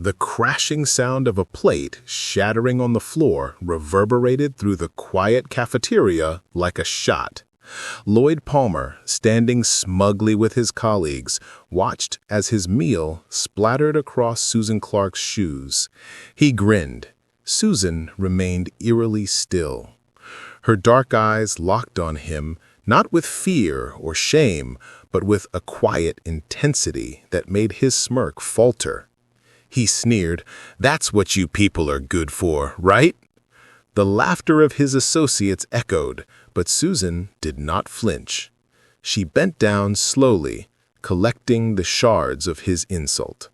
The crashing sound of a plate shattering on the floor reverberated through the quiet cafeteria like a shot. Lloyd Palmer, standing smugly with his colleagues, watched as his meal splattered across Susan Clark's shoes. He grinned. Susan remained eerily still. Her dark eyes locked on him, not with fear or shame, but with a quiet intensity that made his smirk falter. He sneered, "That's what you people are good for, right?" The laughter of his associates echoed, but Susan did not flinch. She bent down slowly, collecting the shards of his insult.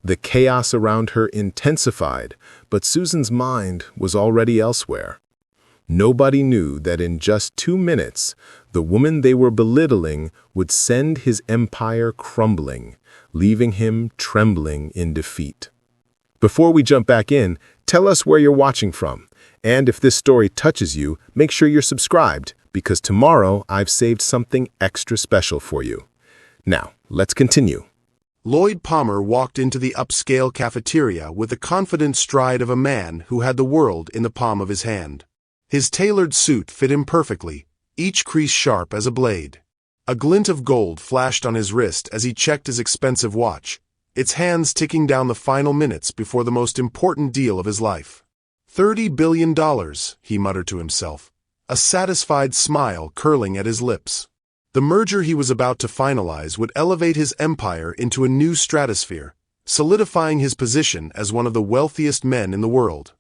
The chaos around her intensified, but Susan's mind was already elsewhere. Nobody knew that in just 2 minutes, the woman they were belittling would send his empire crumbling, leaving him trembling in defeat. Before we jump back in, tell us where you're watching from. And if this story touches you, make sure you're subscribed, because tomorrow I've saved something extra special for you. Now, let's continue. Lloyd Palmer walked into the upscale cafeteria with the confident stride of a man who had the world in the palm of his hand. His tailored suit fit him perfectly, each crease sharp as a blade. A glint of gold flashed on his wrist as he checked his expensive watch, its hands ticking down the final minutes before the most important deal of his life. $30 billion, he muttered to himself, a satisfied smile curling at his lips. The merger he was about to finalize would elevate his empire into a new stratosphere, solidifying his position as one of the wealthiest men in the world.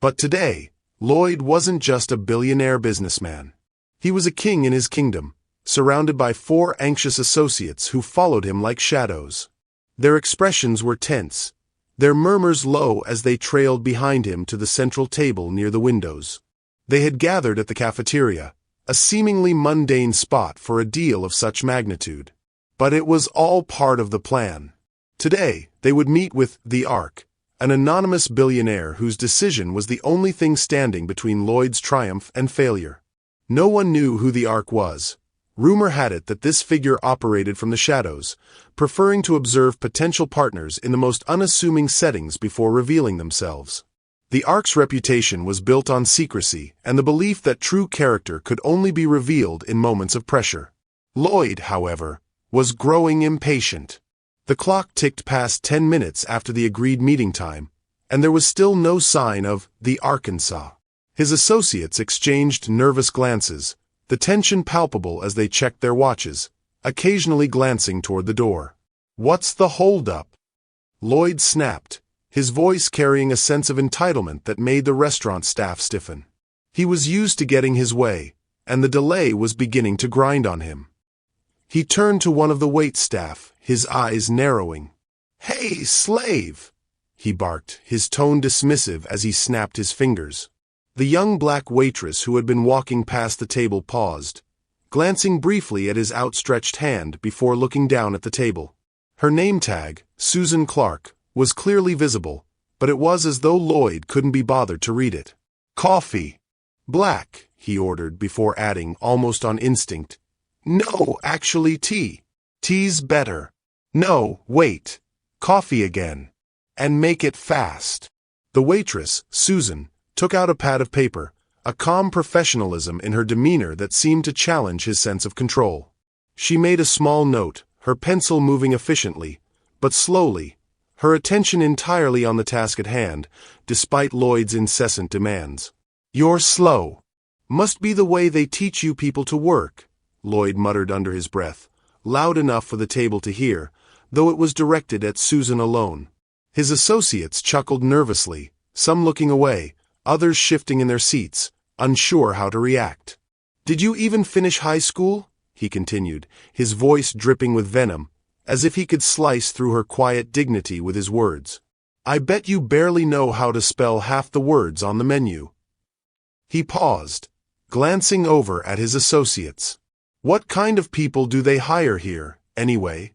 But today, Lloyd wasn't just a billionaire businessman. He was a king in his kingdom, surrounded by 4 anxious associates who followed him like shadows. Their expressions were tense, their murmurs low as they trailed behind him to the central table near the windows. They had gathered at the cafeteria, a seemingly mundane spot for a deal of such magnitude. But it was all part of the plan. Today, they would meet with the Ark, an anonymous billionaire whose decision was the only thing standing between Lloyd's triumph and failure. No one knew who the Ark was. Rumor had it that this figure operated from the shadows, preferring to observe potential partners in the most unassuming settings before revealing themselves. The Ark's reputation was built on secrecy and the belief that true character could only be revealed in moments of pressure. Lloyd, however, was growing impatient. The clock ticked past 10 minutes after the agreed meeting time, and there was still no sign of the Arkansas. His associates exchanged nervous glances, the tension palpable as they checked their watches, occasionally glancing toward the door. "What's the holdup?" Lloyd snapped, his voice carrying a sense of entitlement that made the restaurant staff stiffen. He was used to getting his way, and the delay was beginning to grind on him. He turned to one of the wait staff, his eyes narrowing. "Hey, slave!" he barked, his tone dismissive as he snapped his fingers. The young black waitress who had been walking past the table paused, glancing briefly at his outstretched hand before looking down at the table. Her name tag, Susan Clark, was clearly visible, but it was as though Lloyd couldn't be bothered to read it. "Coffee." "Black," he ordered before adding, almost on instinct, "No, actually tea. Tea's better." "No, wait. Coffee again. And make it fast." The waitress, Susan, took out a pad of paper, a calm professionalism in her demeanor that seemed to challenge his sense of control. She made a small note, her pencil moving efficiently, but slowly, her attention entirely on the task at hand, despite Lloyd's incessant demands. "You're slow. Must be the way they teach you people to work," Lloyd muttered under his breath, loud enough for the table to hear, though it was directed at Susan alone. His associates chuckled nervously, some looking away, others shifting in their seats, unsure how to react. "Did you even finish high school?" he continued, his voice dripping with venom, as if he could slice through her quiet dignity with his words. "I bet you barely know how to spell half the words on the menu." He paused, glancing over at his associates. "What kind of people do they hire here, anyway?"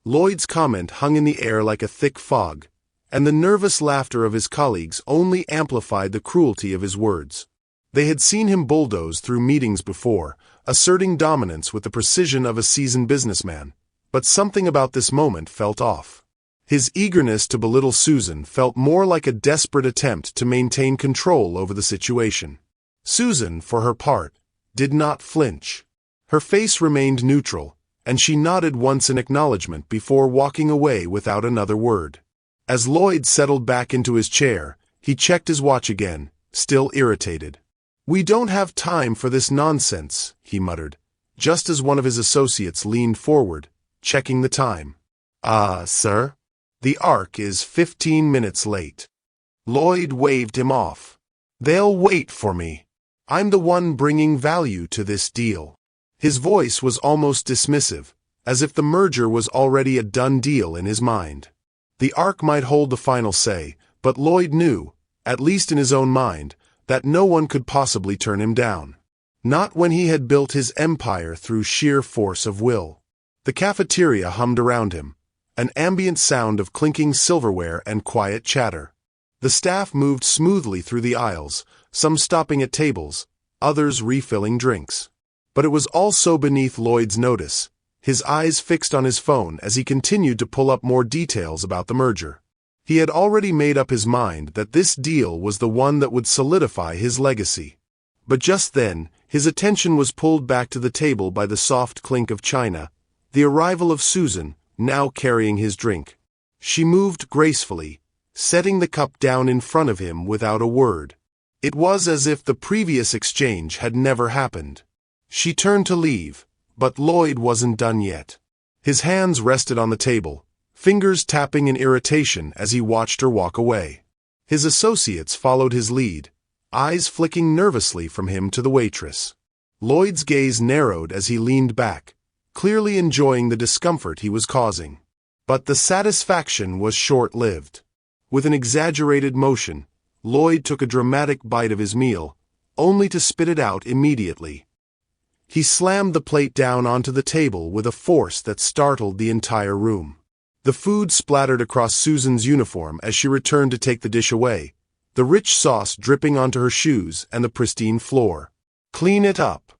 Lloyd's comment hung in the air like a thick fog, and the nervous laughter of his colleagues only amplified the cruelty of his words. They had seen him bulldoze through meetings before, asserting dominance with the precision of a seasoned businessman, but something about this moment felt off. His eagerness to belittle Susan felt more like a desperate attempt to maintain control over the situation. Susan, for her part, did not flinch. Her face remained neutral, and she nodded once in acknowledgement before walking away without another word. As Lloyd settled back into his chair, he checked his watch again, still irritated. "We don't have time for this nonsense," he muttered, just as one of his associates leaned forward, checking the time. Sir? The Ark is 15 minutes late." Lloyd waved him off. "They'll wait for me. I'm the one bringing value to this deal." His voice was almost dismissive, as if the merger was already a done deal in his mind. The Ark might hold the final say, but Lloyd knew, at least in his own mind, that no one could possibly turn him down. Not when he had built his empire through sheer force of will. The cafeteria hummed around him, an ambient sound of clinking silverware and quiet chatter. The staff moved smoothly through the aisles, some stopping at tables, others refilling drinks. But it was also beneath Lloyd's notice, his eyes fixed on his phone as he continued to pull up more details about the merger. He had already made up his mind that this deal was the one that would solidify his legacy. But just then, his attention was pulled back to the table by the soft clink of china, the arrival of Susan, now carrying his drink. She moved gracefully, setting the cup down in front of him without a word. It was as if the previous exchange had never happened. She turned to leave, but Lloyd wasn't done yet. His hands rested on the table, fingers tapping in irritation as he watched her walk away. His associates followed his lead, eyes flicking nervously from him to the waitress. Lloyd's gaze narrowed as he leaned back, clearly enjoying the discomfort he was causing. But the satisfaction was short-lived. With an exaggerated motion, Lloyd took a dramatic bite of his meal, only to spit it out immediately. He slammed the plate down onto the table with a force that startled the entire room. The food splattered across Susan's uniform as she returned to take the dish away, the rich sauce dripping onto her shoes and the pristine floor. "Clean it up.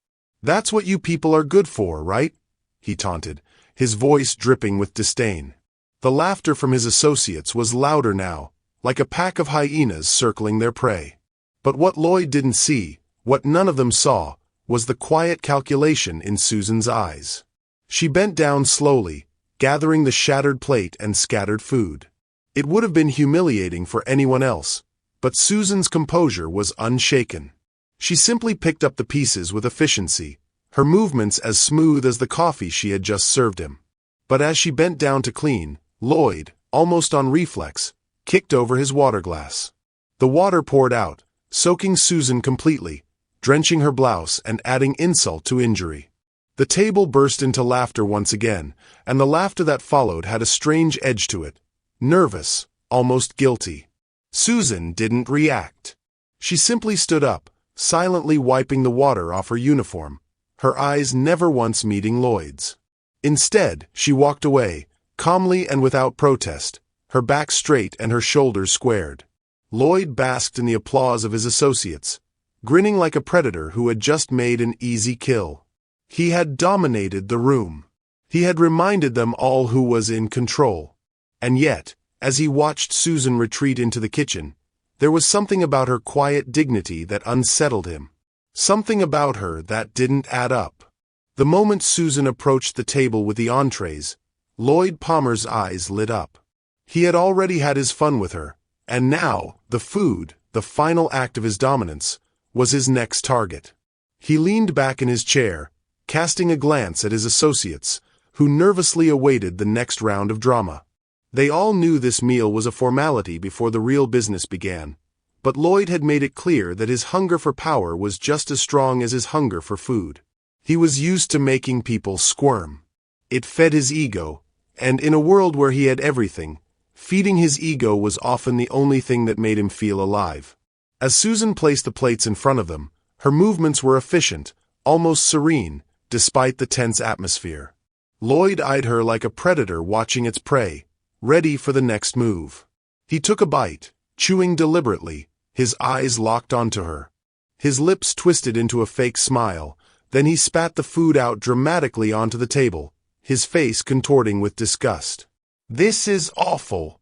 That's what you people are good for, right?" he taunted, his voice dripping with disdain. The laughter from his associates was louder now, like a pack of hyenas circling their prey. But what Lloyd didn't see, what none of them saw, was the quiet calculation in Susan's eyes. She bent down slowly, gathering the shattered plate and scattered food. It would have been humiliating for anyone else, but Susan's composure was unshaken. She simply picked up the pieces with efficiency, her movements as smooth as the coffee she had just served him. But as she bent down to clean, Lloyd, almost on reflex, kicked over his water glass. The water poured out, soaking Susan completely, drenching her blouse and adding insult to injury. The table burst into laughter once again, and the laughter that followed had a strange edge to it, nervous, almost guilty. Susan didn't react. She simply stood up, silently wiping the water off her uniform, her eyes never once meeting Lloyd's. Instead, she walked away, calmly and without protest, her back straight and her shoulders squared. Lloyd basked in the applause of his associates, grinning like a predator who had just made an easy kill. He had dominated the room. He had reminded them all who was in control. And yet, as he watched Susan retreat into the kitchen, there was something about her quiet dignity that unsettled him. Something about her that didn't add up. The moment Susan approached the table with the entrees, Lloyd Palmer's eyes lit up. He had already had his fun with her, and now, the food, the final act of his dominance, was his next target. He leaned back in his chair, casting a glance at his associates, who nervously awaited the next round of drama. They all knew this meal was a formality before the real business began, but Lloyd had made it clear that his hunger for power was just as strong as his hunger for food. He was used to making people squirm. It fed his ego, and in a world where he had everything, feeding his ego was often the only thing that made him feel alive. As Susan placed the plates in front of them, her movements were efficient, almost serene, despite the tense atmosphere. Lloyd eyed her like a predator watching its prey, ready for the next move. He took a bite, chewing deliberately, his eyes locked onto her. His lips twisted into a fake smile, then he spat the food out dramatically onto the table, his face contorting with disgust. "This is awful,"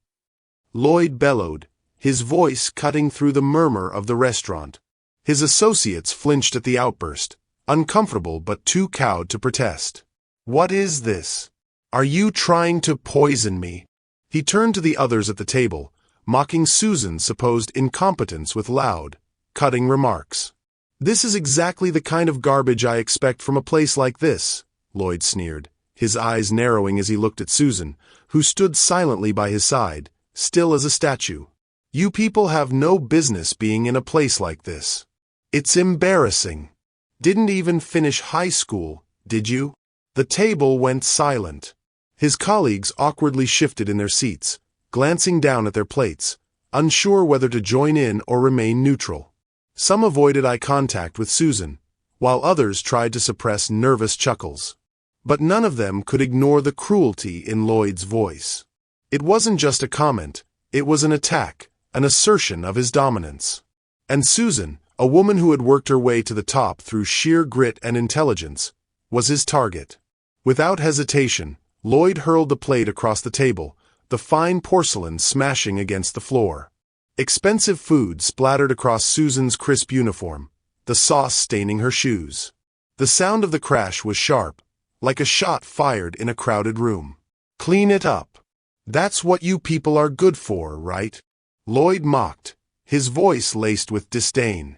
Lloyd bellowed, his voice cutting through the murmur of the restaurant. His associates flinched at the outburst, uncomfortable but too cowed to protest. "What is this? Are you trying to poison me?" He turned to the others at the table, mocking Susan's supposed incompetence with loud, cutting remarks. "This is exactly the kind of garbage I expect from a place like this," Lloyd sneered, his eyes narrowing as he looked at Susan, who stood silently by his side, still as a statue. "You people have no business being in a place like this. It's embarrassing. Didn't even finish high school, did you?" The table went silent. His colleagues awkwardly shifted in their seats, glancing down at their plates, unsure whether to join in or remain neutral. Some avoided eye contact with Susan, while others tried to suppress nervous chuckles. But none of them could ignore the cruelty in Lloyd's voice. It wasn't just a comment, it was an attack, an assertion of his dominance. And Susan, a woman who had worked her way to the top through sheer grit and intelligence, was his target. Without hesitation, Lloyd hurled the plate across the table, the fine porcelain smashing against the floor. Expensive food splattered across Susan's crisp uniform, the sauce staining her shoes. The sound of the crash was sharp, like a shot fired in a crowded room. "Clean it up. That's what you people are good for, right?" Lloyd mocked, his voice laced with disdain.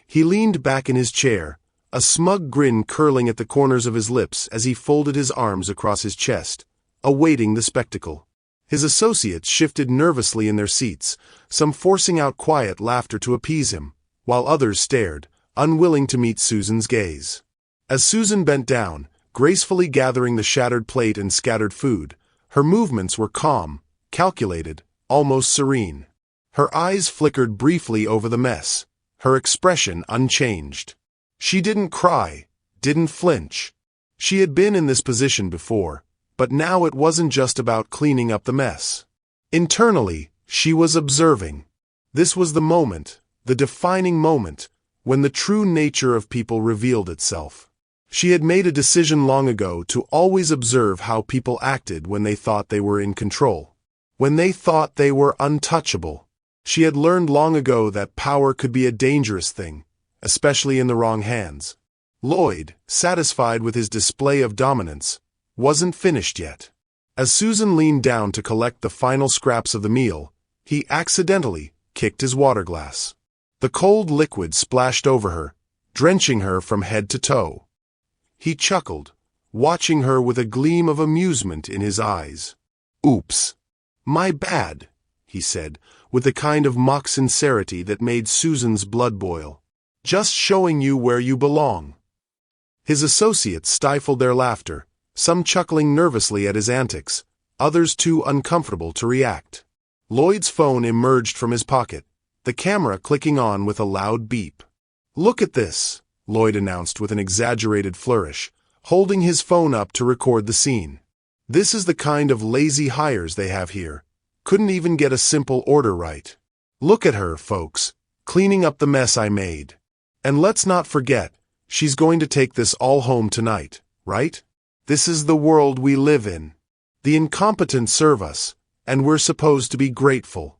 He leaned back in his chair, a smug grin curling at the corners of his lips as he folded his arms across his chest, awaiting the spectacle. His associates shifted nervously in their seats, some forcing out quiet laughter to appease him, while others stared, unwilling to meet Susan's gaze. As Susan bent down, gracefully gathering the shattered plate and scattered food, her movements were calm, calculated, almost serene. Her eyes flickered briefly over the mess, her expression unchanged. She didn't cry, didn't flinch. She had been in this position before, but now it wasn't just about cleaning up the mess. Internally, she was observing. This was the moment, the defining moment, when the true nature of people revealed itself. She had made a decision long ago to always observe how people acted when they thought they were in control, when they thought they were untouchable. She had learned long ago that power could be a dangerous thing, especially in the wrong hands. Lloyd, satisfied with his display of dominance, wasn't finished yet. As Susan leaned down to collect the final scraps of the meal, he accidentally kicked his water glass. The cold liquid splashed over her, drenching her from head to toe. He chuckled, watching her with a gleam of amusement in his eyes. "Oops. My bad," he said, with the kind of mock sincerity that made Susan's blood boil. "Just showing you where you belong." His associates stifled their laughter, some chuckling nervously at his antics, others too uncomfortable to react. Lloyd's phone emerged from his pocket, the camera clicking on with a loud beep. "Look at this," Lloyd announced with an exaggerated flourish, holding his phone up to record the scene. "This is the kind of lazy hires they have here. Couldn't even get a simple order right. Look at her, folks, cleaning up the mess I made. And let's not forget, she's going to take this all home tonight, right? This is the world we live in. The incompetent serve us, and we're supposed to be grateful."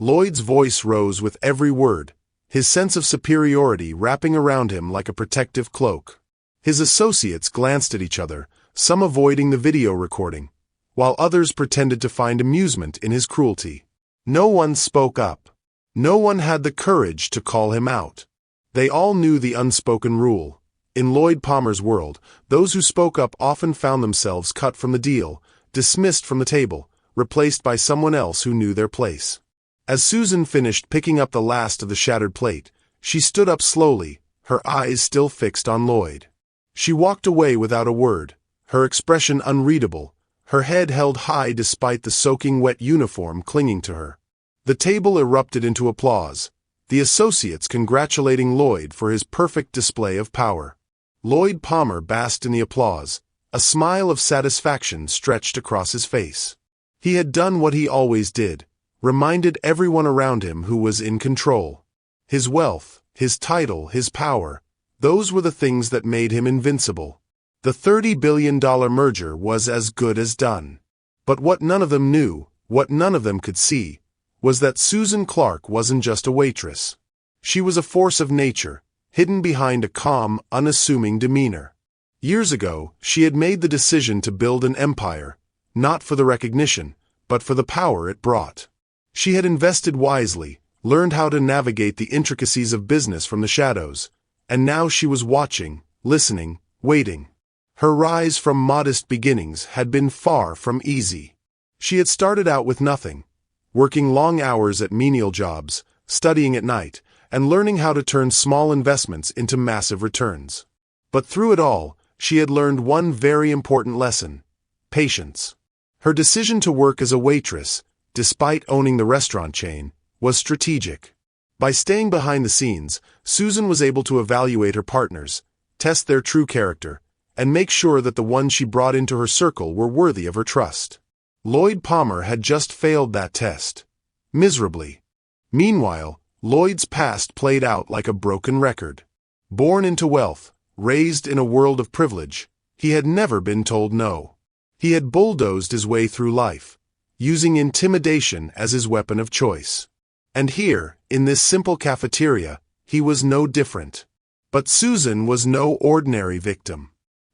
Lloyd's voice rose with every word, his sense of superiority wrapping around him like a protective cloak. His associates glanced at each other, some avoiding the video recording, while others pretended to find amusement in his cruelty. No one spoke up. No one had the courage to call him out. They all knew the unspoken rule. In Lloyd Palmer's world, those who spoke up often found themselves cut from the deal, dismissed from the table, replaced by someone else who knew their place. As Susan finished picking up the last of the shattered plate, she stood up slowly, her eyes still fixed on Lloyd. She walked away without a word, her expression unreadable, her head held high despite the soaking wet uniform clinging to her. The table erupted into applause, the associates congratulating Lloyd for his perfect display of power. Lloyd Palmer basked in the applause, a smile of satisfaction stretched across his face. He had done what he always did, reminded everyone around him who was in control. His wealth, his title, his power, those were the things that made him invincible. The $30 billion merger was as good as done. But what none of them knew, what none of them could see, was that Susan Clark wasn't just a waitress. She was a force of nature, hidden behind a calm, unassuming demeanor. Years ago, she had made the decision to build an empire, not for the recognition, but for the power it brought. She had invested wisely, learned how to navigate the intricacies of business from the shadows, and now she was watching, listening, waiting. Her rise from modest beginnings had been far from easy. She had started out with nothing, working long hours at menial jobs, studying at night, and learning how to turn small investments into massive returns. But through it all, she had learned one very important lesson: patience. Her decision to work as a waitress, despite owning the restaurant chain, was strategic. By staying behind the scenes, Susan was able to evaluate her partners, test their true character, and make sure that the ones she brought into her circle were worthy of her trust. Lloyd Palmer had just failed that test. Miserably. Meanwhile, Lloyd's past played out like a broken record. Born into wealth, raised in a world of privilege, he had never been told no. He had bulldozed his way through life, using intimidation as his weapon of choice. And here, in this simple cafeteria, he was no different. But Susan was no ordinary victim.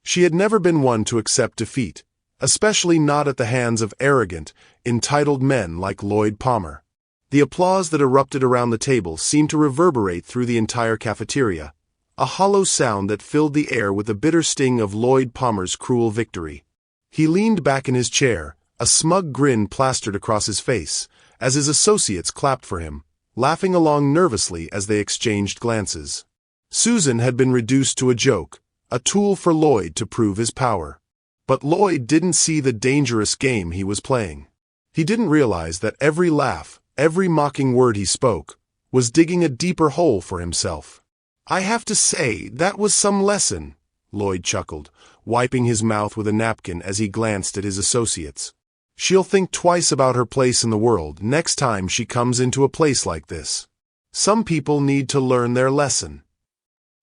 She had never been one to accept defeat, especially not at the hands of arrogant, entitled men like Lloyd Palmer. The applause that erupted around the table seemed to reverberate through the entire cafeteria, a hollow sound that filled the air with the bitter sting of Lloyd Palmer's cruel victory. He leaned back in his chair, a smug grin plastered across his face, as his associates clapped for him, laughing along nervously as they exchanged glances. Susan had been reduced to a joke, a tool for Lloyd to prove his power. But Lloyd didn't see the dangerous game he was playing. He didn't realize that every laugh, every mocking word he spoke, was digging a deeper hole for himself. "I have to say, that was some lesson," Lloyd chuckled, wiping his mouth with a napkin as he glanced at his associates. "She'll think twice about her place in the world next time she comes into a place like this. Some people need to learn their lesson."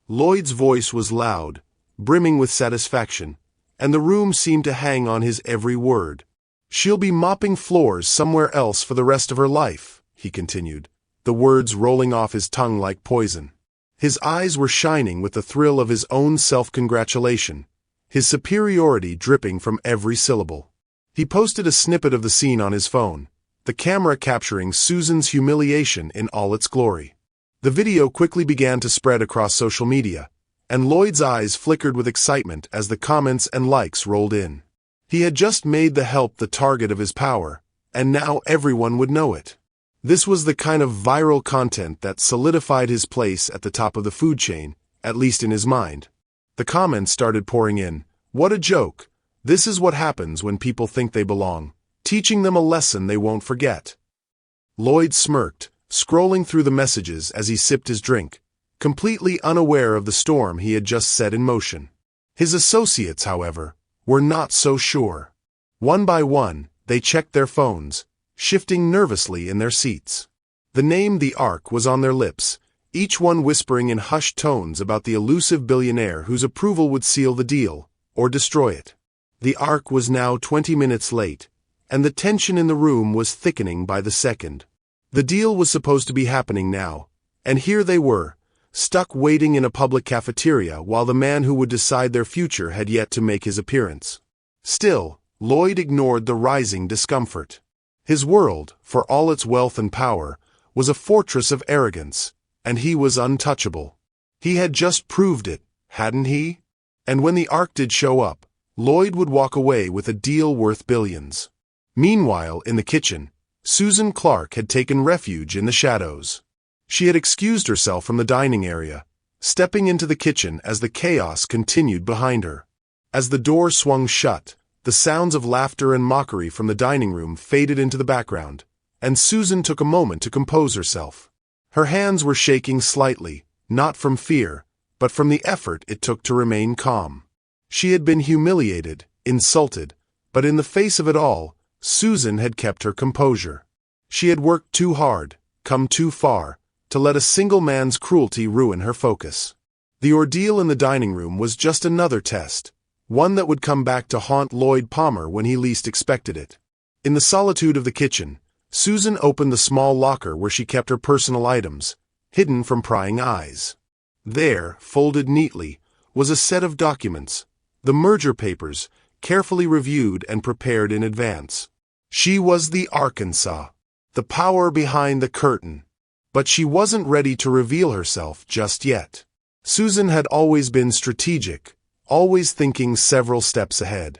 Lloyd's voice was loud, brimming with satisfaction, and the room seemed to hang on his every word. "She'll be mopping floors somewhere else for the rest of her life," he continued, the words rolling off his tongue like poison. His eyes were shining with the thrill of his own self-congratulation, his superiority dripping from every syllable. He posted a snippet of the scene on his phone, the camera capturing Susan's humiliation in all its glory. The video quickly began to spread across social media, and Lloyd's eyes flickered with excitement as the comments and likes rolled in. He had just made the help the target of his power, and now everyone would know it. This was the kind of viral content that solidified his place at the top of the food chain, at least in his mind. The comments started pouring in. "What a joke. This is what happens when people think they belong, teaching them a lesson they won't forget." Lloyd smirked, scrolling through the messages as he sipped his drink, completely unaware of the storm he had just set in motion. His associates, however, were not so sure. One by one, they checked their phones, shifting nervously in their seats. The name The Ark was on their lips, each one whispering in hushed tones about the elusive billionaire whose approval would seal the deal, or destroy it. The Ark was now 20 minutes late, and the tension in the room was thickening by the second. The deal was supposed to be happening now, and here they were, stuck waiting in a public cafeteria while the man who would decide their future had yet to make his appearance. Still, Lloyd ignored the rising discomfort. His world, for all its wealth and power, was a fortress of arrogance, and he was untouchable. He had just proved it, hadn't he? And when the Ark did show up, Lloyd would walk away with a deal worth billions. Meanwhile, in the kitchen, Susan Clark had taken refuge in the shadows. She had excused herself from the dining area, stepping into the kitchen as the chaos continued behind her. As the door swung shut, the sounds of laughter and mockery from the dining room faded into the background, and Susan took a moment to compose herself. Her hands were shaking slightly, not from fear, but from the effort it took to remain calm. She had been humiliated, insulted, but in the face of it all, Susan had kept her composure. She had worked too hard, come too far, to let a single man's cruelty ruin her focus. The ordeal in the dining room was just another test, one that would come back to haunt Lloyd Palmer when he least expected it. In the solitude of the kitchen, Susan opened the small locker where she kept her personal items, hidden from prying eyes. There, folded neatly, was a set of documents, the merger papers, carefully reviewed and prepared in advance. She was the Arkansas, the power behind the curtain. But she wasn't ready to reveal herself just yet. Susan had always been strategic, always thinking several steps ahead.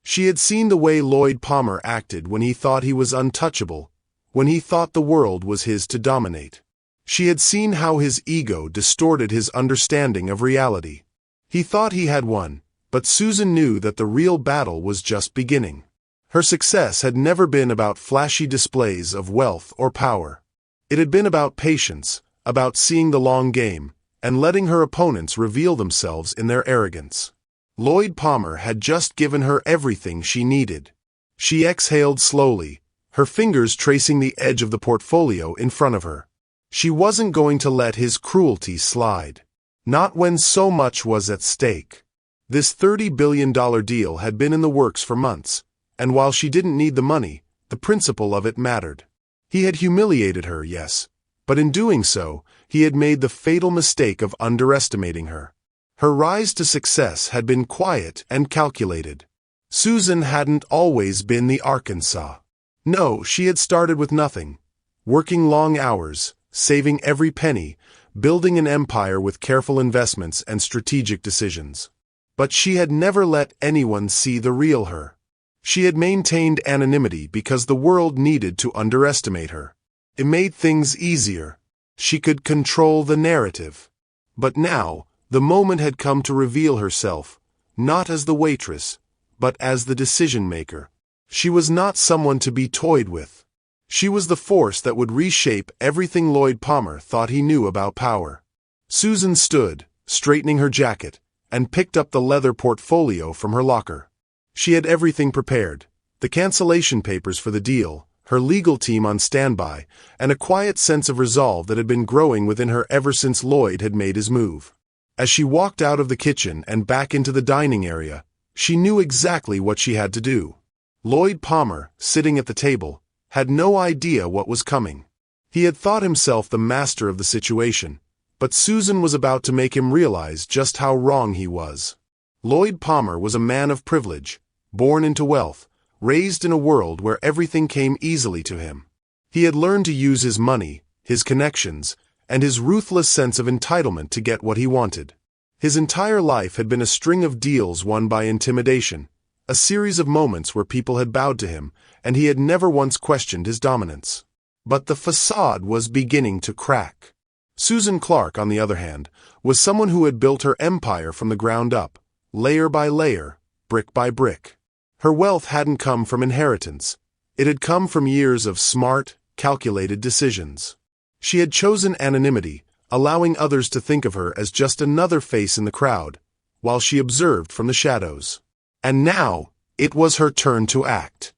She had seen the way Lloyd Palmer acted when he thought he was untouchable, when he thought the world was his to dominate. She had seen how his ego distorted his understanding of reality. He thought he had won, but Susan knew that the real battle was just beginning. Her success had never been about flashy displays of wealth or power. It had been about patience, about seeing the long game, and letting her opponents reveal themselves in their arrogance. Lloyd Palmer had just given her everything she needed. She exhaled slowly, her fingers tracing the edge of the portfolio in front of her. She wasn't going to let his cruelty slide. Not when so much was at stake. This $30 billion deal had been in the works for months, and while she didn't need the money, the principle of it mattered. He had humiliated her, yes, but in doing so, he had made the fatal mistake of underestimating her. Her rise to success had been quiet and calculated. Susan hadn't always been the Arkansas. No, she had started with nothing, working long hours, saving every penny, building an empire with careful investments and strategic decisions. But she had never let anyone see the real her. She had maintained anonymity because the world needed to underestimate her. It made things easier. She could control the narrative. But now, the moment had come to reveal herself, not as the waitress, but as the decision-maker. She was not someone to be toyed with. She was the force that would reshape everything Lloyd Palmer thought he knew about power. Susan stood, straightening her jacket, and picked up the leather portfolio from her locker. She had everything prepared, the cancellation papers for the deal, her legal team on standby, and a quiet sense of resolve that had been growing within her ever since Lloyd had made his move. As she walked out of the kitchen and back into the dining area, she knew exactly what she had to do. Lloyd Palmer, sitting at the table, had no idea what was coming. He had thought himself the master of the situation, but Susan was about to make him realize just how wrong he was. Lloyd Palmer was a man of privilege, born into wealth, raised in a world where everything came easily to him. He had learned to use his money, his connections, and his ruthless sense of entitlement to get what he wanted. His entire life had been a string of deals won by intimidation, a series of moments where people had bowed to him, and he had never once questioned his dominance. But the facade was beginning to crack. Susan Clark, on the other hand, was someone who had built her empire from the ground up, layer by layer, brick by brick. Her wealth hadn't come from inheritance. It had come from years of smart, calculated decisions. She had chosen anonymity, allowing others to think of her as just another face in the crowd, while she observed from the shadows. And now, it was her turn to act.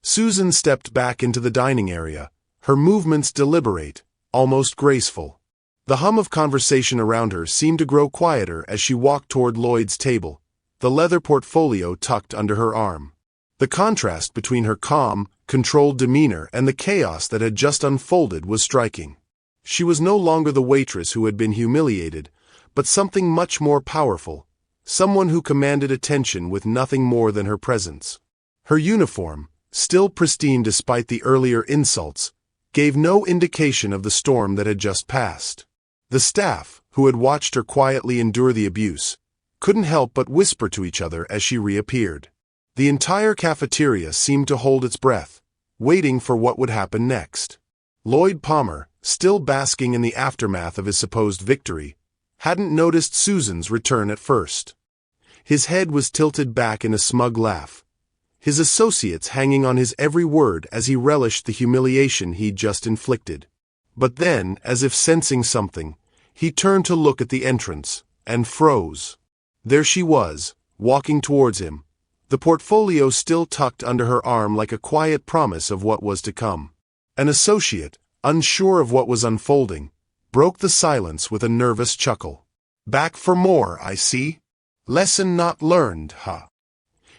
Susan stepped back into the dining area, her movements deliberate, almost graceful. The hum of conversation around her seemed to grow quieter as she walked toward Lloyd's table, the leather portfolio tucked under her arm. The contrast between her calm, controlled demeanor and the chaos that had just unfolded was striking. She was no longer the waitress who had been humiliated, but something much more powerful, someone who commanded attention with nothing more than her presence. Her uniform, still pristine despite the earlier insults, gave no indication of the storm that had just passed. The staff, who had watched her quietly endure the abuse, couldn't help but whisper to each other as she reappeared. The entire cafeteria seemed to hold its breath, waiting for what would happen next. Lloyd Palmer, still basking in the aftermath of his supposed victory, hadn't noticed Susan's return at first. His head was tilted back in a smug laugh, his associates hanging on his every word as he relished the humiliation he'd just inflicted. But then, as if sensing something, he turned to look at the entrance, and froze. There she was, walking towards him, the portfolio still tucked under her arm like a quiet promise of what was to come. An associate, unsure of what was unfolding, broke the silence with a nervous chuckle. "Back for more, I see. Lesson not learned, huh?"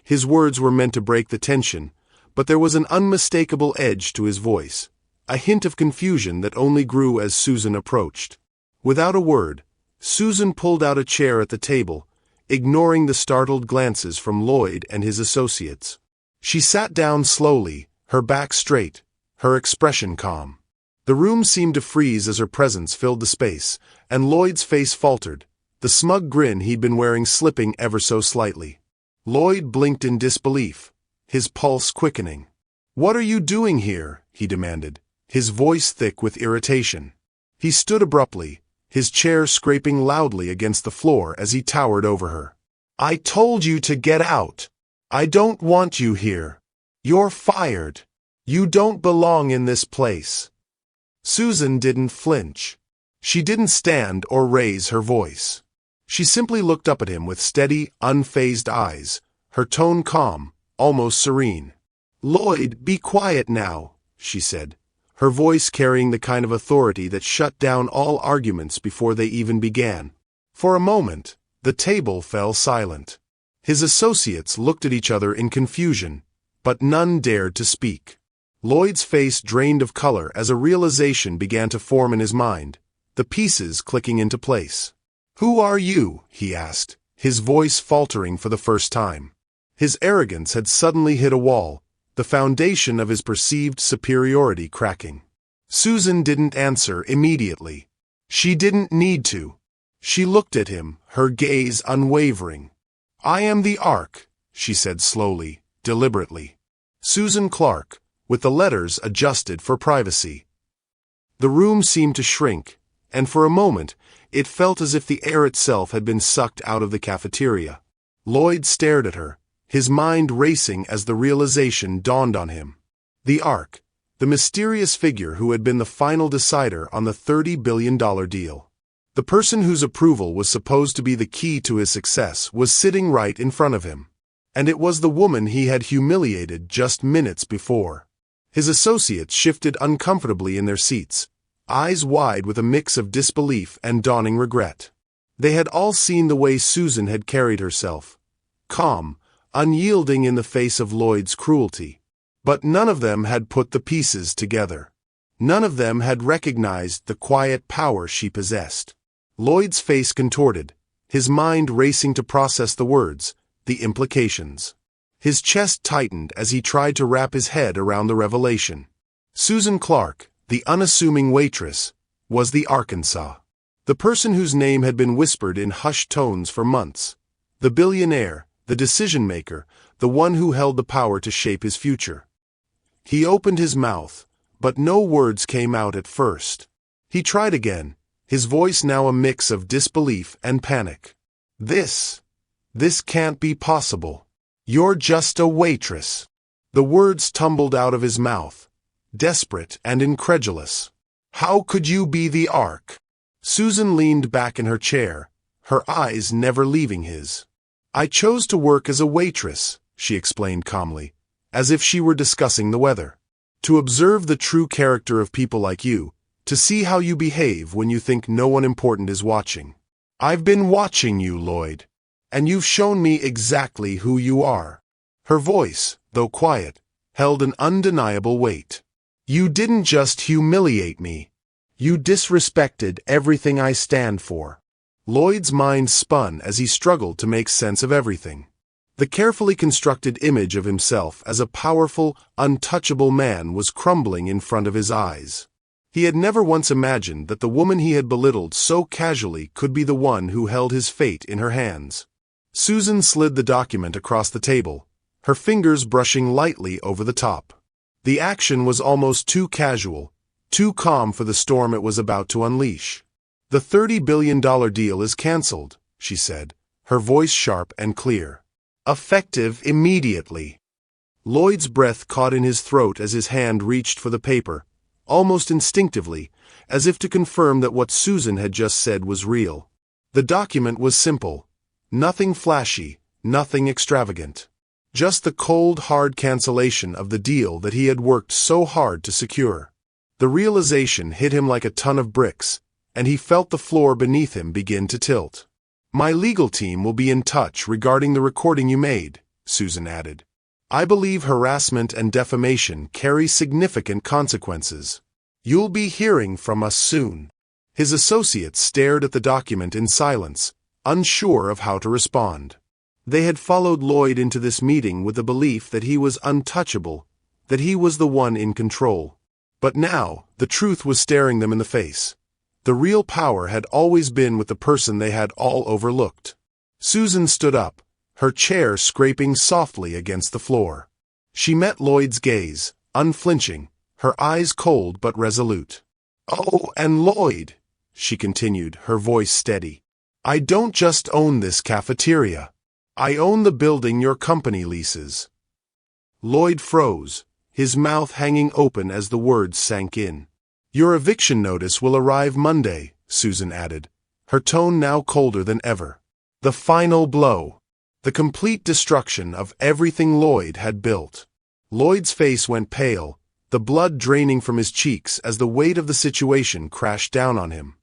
His words were meant to break the tension, but there was an unmistakable edge to his voice, a hint of confusion that only grew as Susan approached. Without a word, Susan pulled out a chair at the table, ignoring the startled glances from Lloyd and his associates. She sat down slowly, her back straight, her expression calm. The room seemed to freeze as her presence filled the space, and Lloyd's face faltered, the smug grin he'd been wearing slipping ever so slightly. Lloyd blinked in disbelief, his pulse quickening. "What are you doing here?" he demanded, his voice thick with irritation. He stood abruptly, his chair scraping loudly against the floor as he towered over her. "I told you to get out. I don't want you here. You're fired. You don't belong in this place." Susan didn't flinch. She didn't stand or raise her voice. She simply looked up at him with steady, unfazed eyes, her tone calm, almost serene. "Lloyd, be quiet now," she said, her voice carrying the kind of authority that shut down all arguments before they even began. For a moment, the table fell silent. His associates looked at each other in confusion, but none dared to speak. Lloyd's face drained of color as a realization began to form in his mind, the pieces clicking into place. "Who are you?" he asked, his voice faltering for the first time. His arrogance had suddenly hit a wall, the foundation of his perceived superiority cracking. Susan didn't answer immediately. She didn't need to. She looked at him, her gaze unwavering. "I am the Ark," she said slowly, deliberately. "Susan Clark, with the letters adjusted for privacy." The room seemed to shrink, and for a moment, it felt as if the air itself had been sucked out of the cafeteria. Lloyd stared at her, his mind racing as the realization dawned on him. The Ark, the mysterious figure who had been the final decider on the $30 billion deal. The person whose approval was supposed to be the key to his success was sitting right in front of him. And it was the woman he had humiliated just minutes before. His associates shifted uncomfortably in their seats, eyes wide with a mix of disbelief and dawning regret. They had all seen the way Susan had carried herself, calm, unyielding in the face of Lloyd's cruelty. But none of them had put the pieces together. None of them had recognized the quiet power she possessed. Lloyd's face contorted, his mind racing to process the words, the implications. His chest tightened as he tried to wrap his head around the revelation. Susan Clark, the unassuming waitress, was the Arkansas. The person whose name had been whispered in hushed tones for months. The billionaire, the decision-maker, the one who held the power to shape his future. He opened his mouth, but no words came out at first. He tried again, his voice now a mix of disbelief and panic. This can't be possible. You're just a waitress." The words tumbled out of his mouth, desperate and incredulous. "How could you be the Ark?" Susan leaned back in her chair, her eyes never leaving his. "I chose to work as a waitress," she explained calmly, as if she were discussing the weather. "To observe the true character of people like you, to see how you behave when you think no one important is watching. I've been watching you, Lloyd, and you've shown me exactly who you are." Her voice, though quiet, held an undeniable weight. "You didn't just humiliate me. You disrespected everything I stand for." Lloyd's mind spun as he struggled to make sense of everything. The carefully constructed image of himself as a powerful, untouchable man was crumbling in front of his eyes. He had never once imagined that the woman he had belittled so casually could be the one who held his fate in her hands. Susan slid the document across the table, her fingers brushing lightly over the top. The action was almost too casual, too calm for the storm it was about to unleash. "The $30 billion deal is canceled," she said, her voice sharp and clear. "Effective immediately." Lloyd's breath caught in his throat as his hand reached for the paper, almost instinctively, as if to confirm that what Susan had just said was real. The document was simple. Nothing flashy, nothing extravagant. Just the cold, hard cancellation of the deal that he had worked so hard to secure. The realization hit him like a ton of bricks, and he felt the floor beneath him begin to tilt. "My legal team will be in touch regarding the recording you made," Susan added. I believe harassment and defamation carry significant consequences. You'll be hearing from us soon." His associates stared at the document in silence, unsure of how to respond. They had followed Lloyd into this meeting with the belief that he was untouchable, that he was the one in control. But now, the truth was staring them in the face. The real power had always been with the person they had all overlooked. Susan stood up, her chair scraping softly against the floor. She met Lloyd's gaze, unflinching, her eyes cold but resolute. "Oh, and Lloyd," she continued, her voice steady, "I don't just own this cafeteria. I own the building your company leases." Lloyd froze, his mouth hanging open as the words sank in. "Your eviction notice will arrive Monday," Susan added, her tone now colder than ever. The final blow. The complete destruction of everything Lloyd had built. Lloyd's face went pale, the blood draining from his cheeks as the weight of the situation crashed down on him.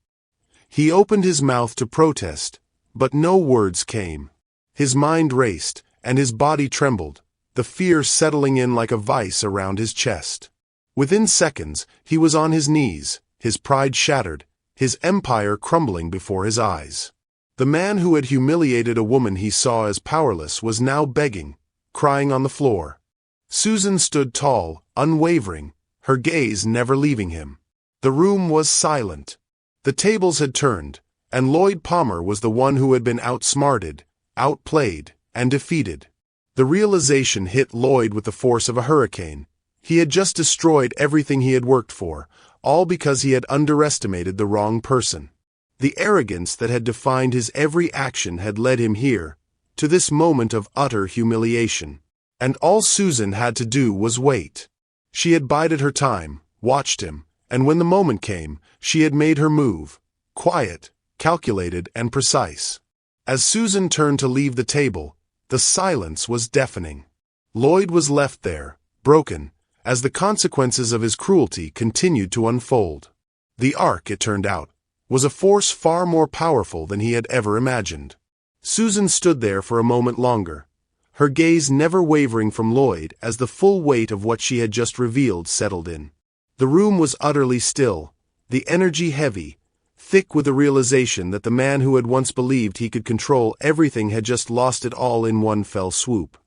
He opened his mouth to protest, but no words came. His mind raced, and his body trembled, the fear settling in like a vice around his chest. Within seconds, he was on his knees, his pride shattered, his empire crumbling before his eyes. The man who had humiliated a woman he saw as powerless was now begging, crying on the floor. Susan stood tall, unwavering, her gaze never leaving him. The room was silent. The tables had turned, and Lloyd Palmer was the one who had been outsmarted, outplayed, and defeated. The realization hit Lloyd with the force of a hurricane. He had just destroyed everything he had worked for, all because he had underestimated the wrong person. The arrogance that had defined his every action had led him here, to this moment of utter humiliation. And all Susan had to do was wait. She had bided her time, watched him, and when the moment came, she had made her move, quiet, calculated, and precise. As Susan turned to leave the table, the silence was deafening. Lloyd was left there, broken, as the consequences of his cruelty continued to unfold. The Ark, it turned out, was a force far more powerful than he had ever imagined. Susan stood there for a moment longer, her gaze never wavering from Lloyd as the full weight of what she had just revealed settled in. The room was utterly still, the energy heavy, thick with the realization that the man who had once believed he could control everything had just lost it all in one fell swoop.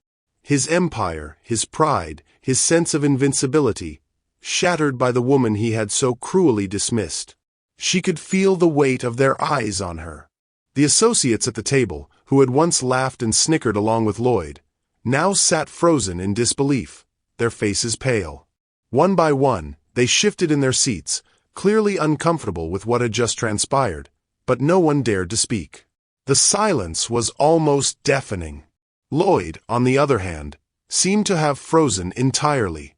His empire, his pride, his sense of invincibility, shattered by the woman he had so cruelly dismissed. She could feel the weight of their eyes on her. The associates at the table, who had once laughed and snickered along with Lloyd, now sat frozen in disbelief, their faces pale. One by one, they shifted in their seats, clearly uncomfortable with what had just transpired, but no one dared to speak. The silence was almost deafening. Lloyd, on the other hand, seemed to have frozen entirely.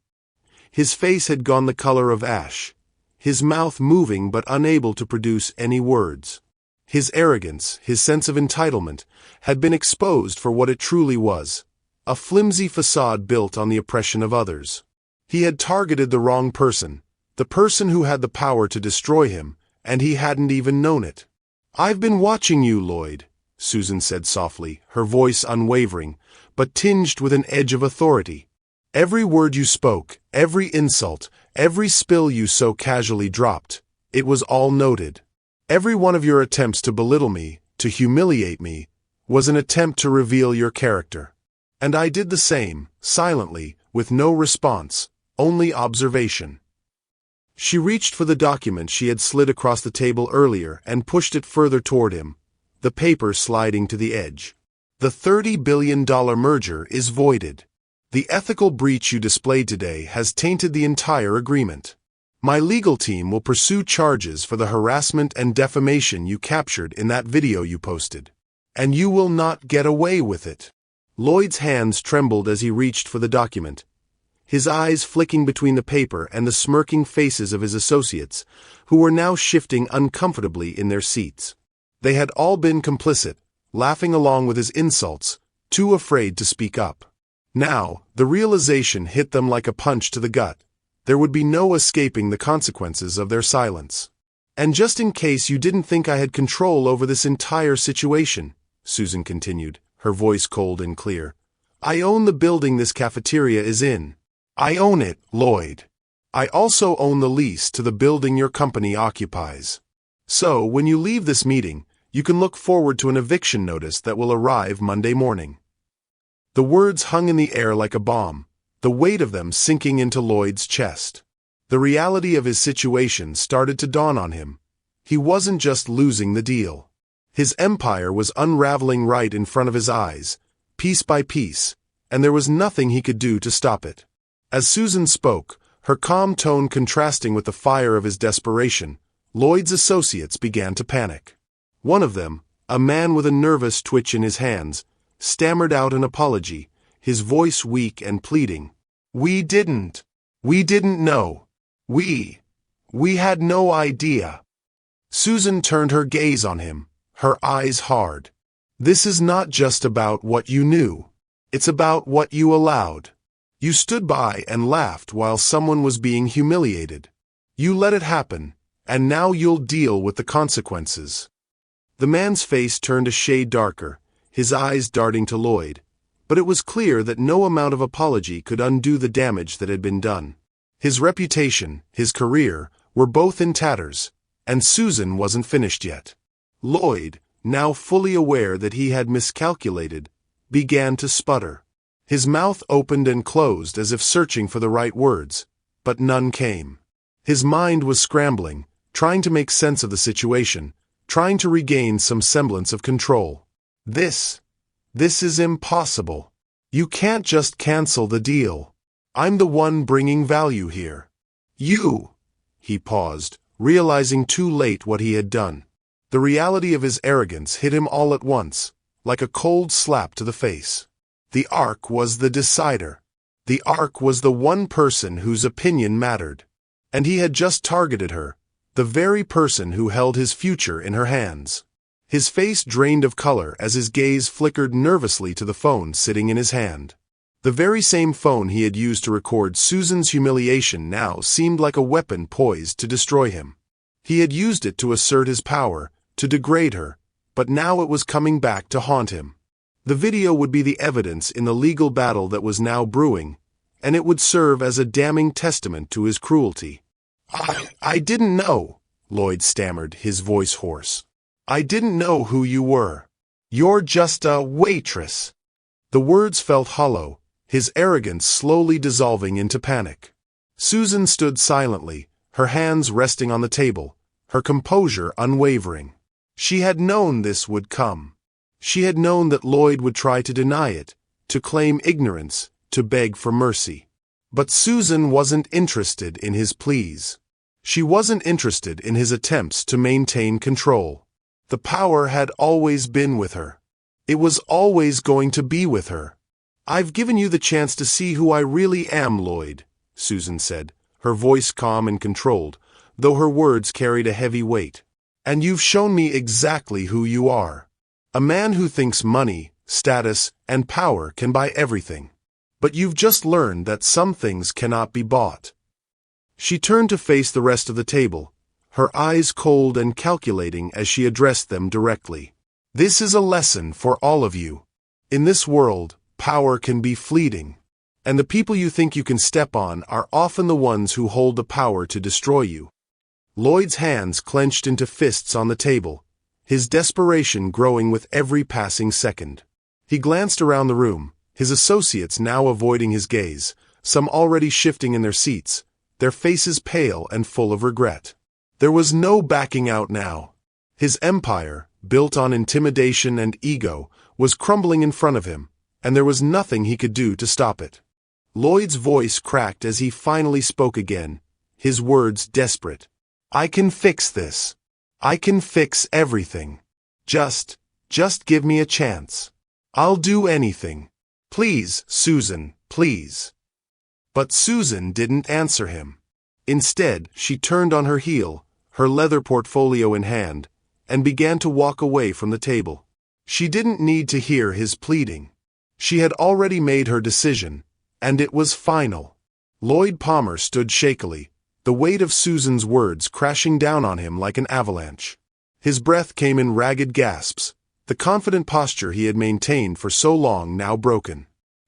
His face had gone the color of ash, his mouth moving but unable to produce any words. His arrogance, his sense of entitlement, had been exposed for what it truly was, a flimsy facade built on the oppression of others. He had targeted the wrong person, the person who had the power to destroy him, and he hadn't even known it. "I've been watching you, Lloyd," Susan said softly, her voice unwavering, but tinged with an edge of authority. "Every word you spoke, every insult, every spill you so casually dropped, it was all noted. Every one of your attempts to belittle me, to humiliate me, was an attempt to reveal your character. And I did the same, silently, with no response, only observation." She reached for the document she had slid across the table earlier and pushed it further toward him, the paper sliding to the edge. "The $30 billion merger is voided. The ethical breach you displayed today has tainted the entire agreement. My legal team will pursue charges for the harassment and defamation you captured in that video you posted. And you will not get away with it." Lloyd's hands trembled as he reached for the document, his eyes flicking between the paper and the smirking faces of his associates, who were now shifting uncomfortably in their seats. They had all been complicit, laughing along with his insults, too afraid to speak up. Now, the realization hit them like a punch to the gut. There would be no escaping the consequences of their silence. "And just in case you didn't think I had control over this entire situation," Susan continued, her voice cold and clear, I own the building this cafeteria is in. I own it, Lloyd. I also own the lease to the building your company occupies. So, when you leave this meeting, you can look forward to an eviction notice that will arrive Monday morning." The words hung in the air like a bomb, the weight of them sinking into Lloyd's chest. The reality of his situation started to dawn on him. He wasn't just losing the deal. His empire was unraveling right in front of his eyes, piece by piece, and there was nothing he could do to stop it. As Susan spoke, her calm tone contrasting with the fire of his desperation, Lloyd's associates began to panic. One of them, a man with a nervous twitch in his hands, stammered out an apology, his voice weak and pleading. We didn't know. We had no idea." Susan turned her gaze on him, her eyes hard. "This is not just about what you knew. It's about what you allowed. You stood by and laughed while someone was being humiliated. You let it happen, and now you'll deal with the consequences." The man's face turned a shade darker, his eyes darting to Lloyd, but it was clear that no amount of apology could undo the damage that had been done. His reputation, his career, were both in tatters, and Susan wasn't finished yet. Lloyd, now fully aware that he had miscalculated, began to sputter. His mouth opened and closed as if searching for the right words, but none came. His mind was scrambling, trying to make sense of the situation, trying to regain some semblance of control. This is impossible. You can't just cancel the deal. I'm the one bringing value here. You. He paused, realizing too late what he had done. The reality of his arrogance hit him all at once, like a cold slap to the face. The Ark was the decider. The Ark was the one person whose opinion mattered. And he had just targeted her, the very person who held his future in her hands. His face drained of color as his gaze flickered nervously to the phone sitting in his hand. The very same phone he had used to record Susan's humiliation now seemed like a weapon poised to destroy him. He had used it to assert his power, to degrade her, but now it was coming back to haunt him. The video would be the evidence in the legal battle that was now brewing, and it would serve as a damning testament to his cruelty. I didn't know," Lloyd stammered, his voice hoarse. "I didn't know who you were. You're just a waitress." The words felt hollow, his arrogance slowly dissolving into panic. Susan stood silently, her hands resting on the table, her composure unwavering. She had known this would come. She had known that Lloyd would try to deny it, to claim ignorance, to beg for mercy. But Susan wasn't interested in his pleas. She wasn't interested in his attempts to maintain control. The power had always been with her. It was always going to be with her. "I've given you the chance to see who I really am, Lloyd," Susan said, her voice calm and controlled, though her words carried a heavy weight. "And you've shown me exactly who you are. A man who thinks money, status, and power can buy everything. But you've just learned that some things cannot be bought." She turned to face the rest of the table, her eyes cold and calculating as she addressed them directly. "This is a lesson for all of you. In this world, power can be fleeting, and the people you think you can step on are often the ones who hold the power to destroy you." Lloyd's hands clenched into fists on the table, his desperation growing with every passing second. He glanced around the room, his associates now avoiding his gaze, some already shifting in their seats, their faces pale and full of regret. There was no backing out now. His empire, built on intimidation and ego, was crumbling in front of him, and there was nothing he could do to stop it. Lloyd's voice cracked as he finally spoke again, his words desperate. "I can fix this. I can fix everything. Just give me a chance. I'll do anything. Please, Susan, please." But Susan didn't answer him. Instead, she turned on her heel, her leather portfolio in hand, and began to walk away from the table. She didn't need to hear his pleading. She had already made her decision, and it was final. Lloyd Palmer stood shakily, the weight of Susan's words crashing down on him like an avalanche. His breath came in ragged gasps, the confident posture he had maintained for so long now broken.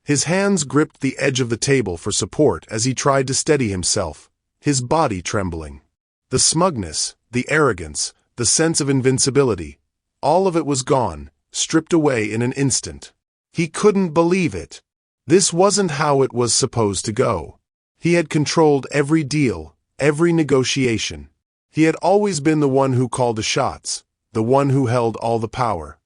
His hands gripped the edge of the table for support as he tried to steady himself, his body trembling. The smugness, the arrogance, the sense of invincibility, all of it was gone, stripped away in an instant. He couldn't believe it. This wasn't how it was supposed to go. He had controlled every deal, every negotiation. He had always been the one who called the shots, the one who held all the power.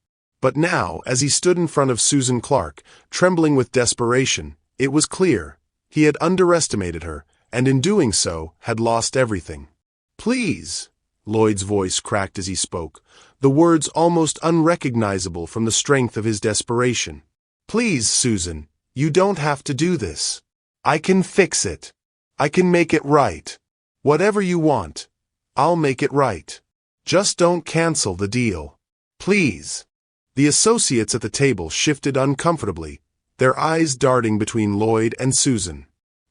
But now, as he stood in front of Susan Clark, trembling with desperation, it was clear. He had underestimated her, and in doing so, had lost everything. "Please," Lloyd's voice cracked as he spoke, the words almost unrecognizable from the strength of his desperation. "Please, Susan, you don't have to do this. I can fix it. I can make it right. Whatever you want, I'll make it right. Just don't cancel the deal. Please." The associates at the table shifted uncomfortably, their eyes darting between Lloyd and Susan.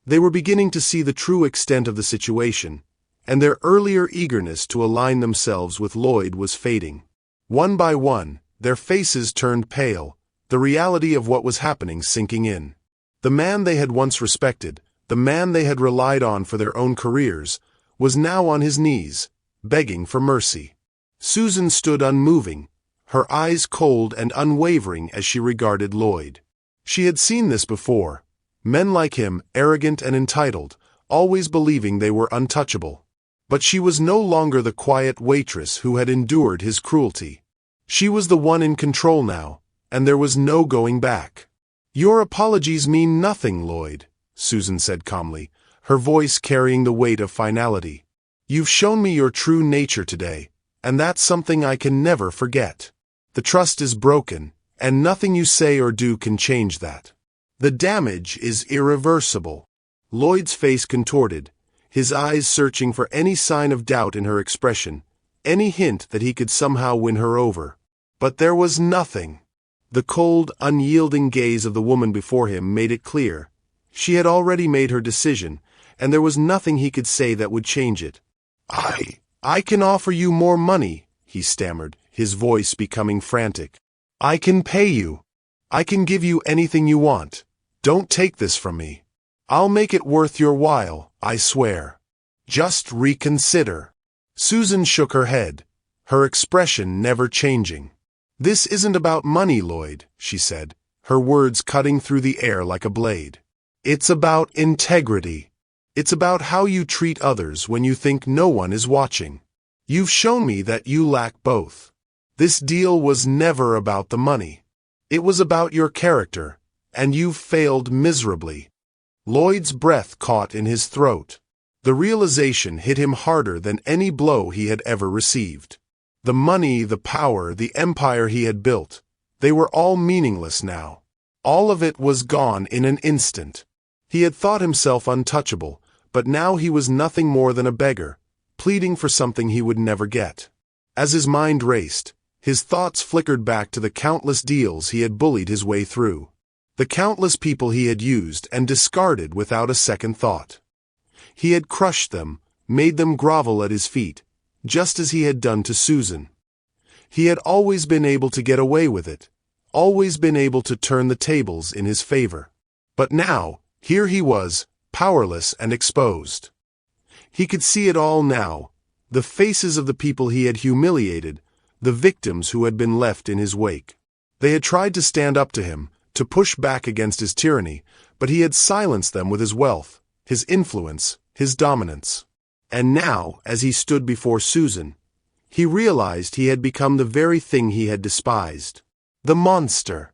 They were beginning to see the true extent of the situation, and their earlier eagerness to align themselves with Lloyd was fading. One by one, their faces turned pale, the reality of what was happening sinking in. The man they had once respected, the man they had relied on for their own careers, was now on his knees, begging for mercy. Susan stood unmoving, her eyes cold and unwavering as she regarded Lloyd. She had seen this before. Men like him, arrogant and entitled, always believing they were untouchable. But she was no longer the quiet waitress who had endured his cruelty. She was the one in control now, and there was no going back. "Your apologies mean nothing, Lloyd," Susan said calmly, her voice carrying the weight of finality. "You've shown me your true nature today, and that's something I can never forget. The trust is broken, and nothing you say or do can change that. The damage is irreversible." Lloyd's face contorted, his eyes searching for any sign of doubt in her expression, any hint that he could somehow win her over. But there was nothing. The cold, unyielding gaze of the woman before him made it clear. She had already made her decision, and there was nothing he could say that would change it. I can offer you more money," he stammered, his voice becoming frantic. "I can pay you. I can give you anything you want. Don't take this from me. I'll make it worth your while, I swear. Just reconsider." Susan shook her head, her expression never changing. "This isn't about money, Lloyd," she said, her words cutting through the air like a blade. "It's about integrity. It's about how you treat others when you think no one is watching. You've shown me that you lack both. This deal was never about the money. It was about your character, and you've failed miserably." Lloyd's breath caught in his throat. The realization hit him harder than any blow he had ever received. The money, the power, the empire he had built, they were all meaningless now. All of it was gone in an instant. He had thought himself untouchable, but now he was nothing more than a beggar, pleading for something he would never get. As his mind raced, his thoughts flickered back to the countless deals he had bullied his way through. The countless people he had used and discarded without a second thought. He had crushed them, made them grovel at his feet, just as he had done to Susan. He had always been able to get away with it, always been able to turn the tables in his favor. But now, here he was, powerless and exposed. He could see it all now, the faces of the people he had humiliated, the victims who had been left in his wake. They had tried to stand up to him, to push back against his tyranny, but he had silenced them with his wealth, his influence, his dominance. And now, as he stood before Susan, he realized he had become the very thing he had despised. The monster.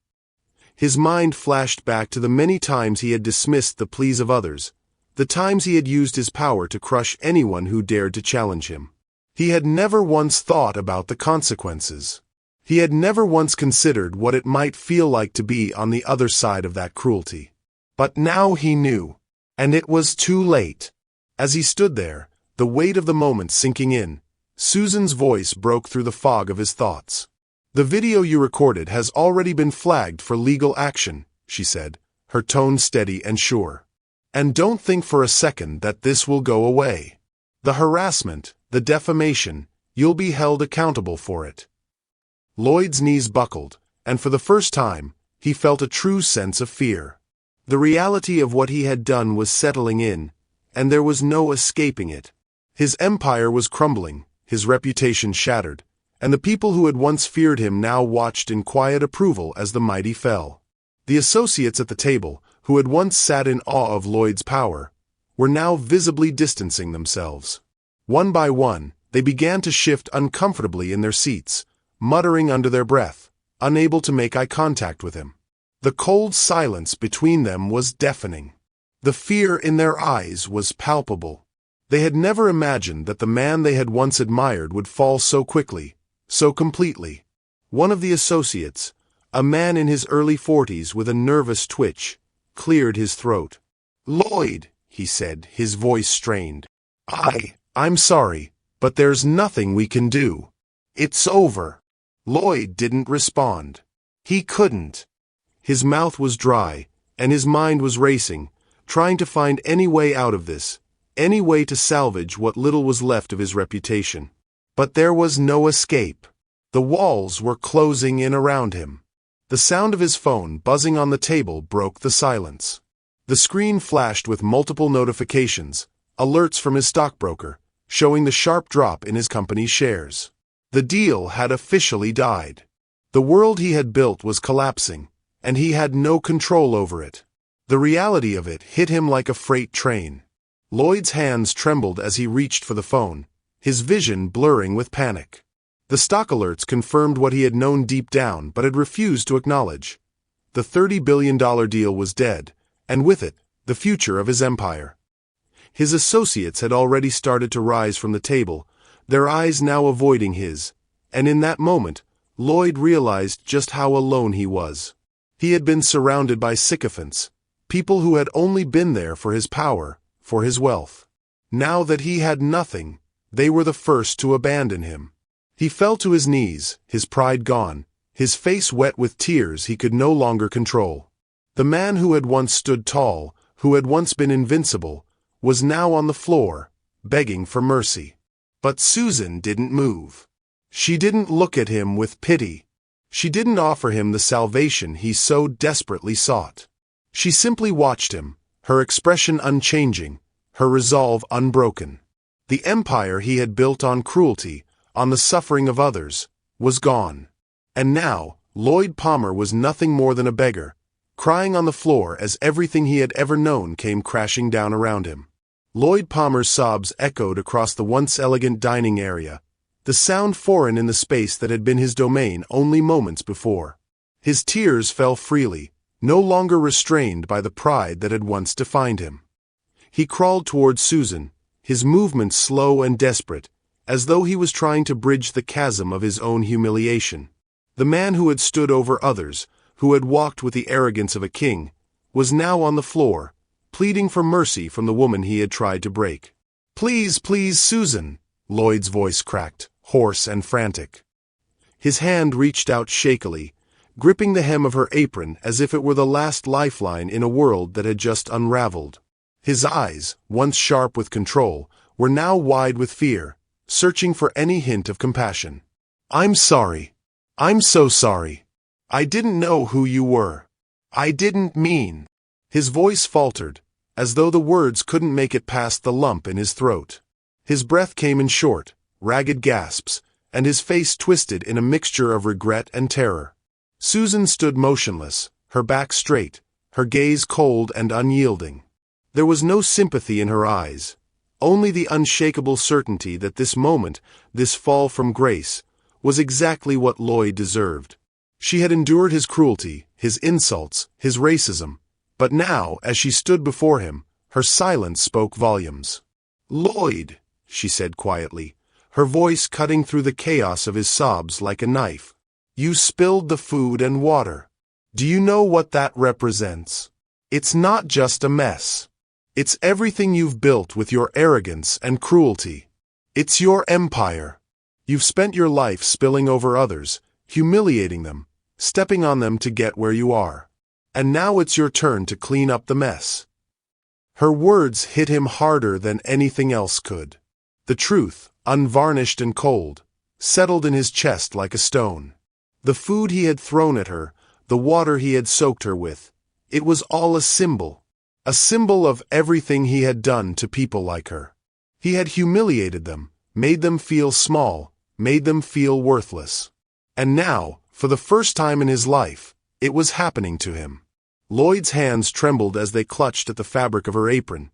His mind flashed back to the many times he had dismissed the pleas of others, the times he had used his power to crush anyone who dared to challenge him. He had never once thought about the consequences. He had never once considered what it might feel like to be on the other side of that cruelty. But now he knew, and it was too late. As he stood there, the weight of the moment sinking in, Susan's voice broke through the fog of his thoughts. "The video you recorded has already been flagged for legal action," she said, her tone steady and sure. "And don't think for a second that this will go away. The harassment, the defamation, you'll be held accountable for it." Lloyd's knees buckled, and for the first time, he felt a true sense of fear. The reality of what he had done was settling in, and there was no escaping it. His empire was crumbling, his reputation shattered, and the people who had once feared him now watched in quiet approval as the mighty fell. The associates at the table, who had once sat in awe of Lloyd's power, were now visibly distancing themselves. One by one, they began to shift uncomfortably in their seats, muttering under their breath, unable to make eye contact with him. The cold silence between them was deafening. The fear in their eyes was palpable. They had never imagined that the man they had once admired would fall so quickly, so completely. One of the associates, a man in his early 40s with a nervous twitch, cleared his throat. "Lloyd," he said, his voice strained. I'm sorry, but there's nothing we can do. It's over." Lloyd didn't respond. He couldn't. His mouth was dry, and his mind was racing, trying to find any way out of this, any way to salvage what little was left of his reputation. But there was no escape. The walls were closing in around him. The sound of his phone buzzing on the table broke the silence. The screen flashed with multiple notifications, alerts from his stockbroker, showing the sharp drop in his company's shares. The deal had officially died. The world he had built was collapsing, and he had no control over it. The reality of it hit him like a freight train. Lloyd's hands trembled as he reached for the phone, his vision blurring with panic. The stock alerts confirmed what he had known deep down but had refused to acknowledge. The $30 billion deal was dead, and with it, the future of his empire. His associates had already started to rise from the table, their eyes now avoiding his, and in that moment, Lloyd realized just how alone he was. He had been surrounded by sycophants, people who had only been there for his power, for his wealth. Now that he had nothing, they were the first to abandon him. He fell to his knees, his pride gone, his face wet with tears he could no longer control. The man who had once stood tall, who had once been invincible, was now on the floor, begging for mercy. But Susan didn't move. She didn't look at him with pity. She didn't offer him the salvation he so desperately sought. She simply watched him, her expression unchanging, her resolve unbroken. The empire he had built on cruelty, on the suffering of others, was gone. And now, Lloyd Palmer was nothing more than a beggar, crying on the floor as everything he had ever known came crashing down around him. Lloyd Palmer's sobs echoed across the once elegant dining area, the sound foreign in the space that had been his domain only moments before. His tears fell freely, no longer restrained by the pride that had once defined him. He crawled toward Susan, his movements slow and desperate, as though he was trying to bridge the chasm of his own humiliation. The man who had stood over others, who had walked with the arrogance of a king, was now on the floor, pleading for mercy from the woman he had tried to break. "Please, please, Susan," Lloyd's voice cracked, hoarse and frantic. His hand reached out shakily, gripping the hem of her apron as if it were the last lifeline in a world that had just unraveled. His eyes, once sharp with control, were now wide with fear, searching for any hint of compassion. "I'm sorry. I'm so sorry. I didn't know who you were. I didn't mean." His voice faltered, as though the words couldn't make it past the lump in his throat. His breath came in short, ragged gasps, and his face twisted in a mixture of regret and terror. Susan stood motionless, her back straight, her gaze cold and unyielding. There was no sympathy in her eyes, only the unshakable certainty that this moment, this fall from grace, was exactly what Lloyd deserved. She had endured his cruelty, his insults, his racism, but now, as she stood before him, her silence spoke volumes. "Lloyd," she said quietly, her voice cutting through the chaos of his sobs like a knife, "you spilled the food and water. Do you know what that represents? It's not just a mess. It's everything you've built with your arrogance and cruelty. It's your empire. You've spent your life spilling over others, humiliating them, stepping on them to get where you are. And now it's your turn to clean up the mess." Her words hit him harder than anything else could. The truth, unvarnished and cold, settled in his chest like a stone. The food he had thrown at her, the water he had soaked her with, It was all a symbol of everything he had done to people like her. He had humiliated them, made them feel small, made them feel worthless. And now, for the first time in his life, it was happening to him. Lloyd's hands trembled as they clutched at the fabric of her apron,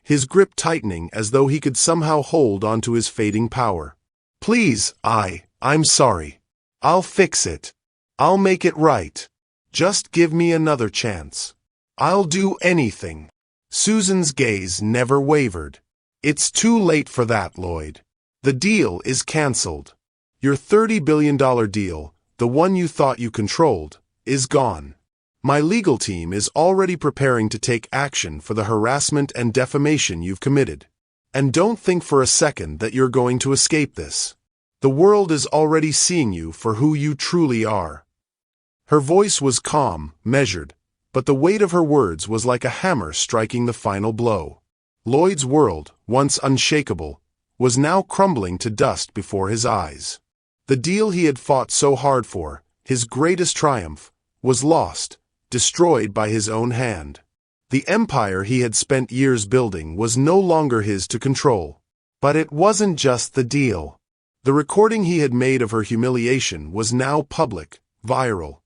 his grip tightening as though he could somehow hold onto his fading power. "Please, I'm sorry. I'll fix it. I'll make it right. Just give me another chance. I'll do anything." Susan's gaze never wavered. "It's too late for that, Lloyd. The deal is cancelled. Your $30 billion deal, the one you thought you controlled, is gone. My legal team is already preparing to take action for the harassment and defamation you've committed. And don't think for a second that you're going to escape this. The world is already seeing you for who you truly are." Her voice was calm, measured, but the weight of her words was like a hammer striking the final blow. Lloyd's world, once unshakable, was now crumbling to dust before his eyes. The deal he had fought so hard for, his greatest triumph, was lost, destroyed by his own hand. The empire he had spent years building was no longer his to control. But it wasn't just the deal. The recording he had made of her humiliation was now public, viral.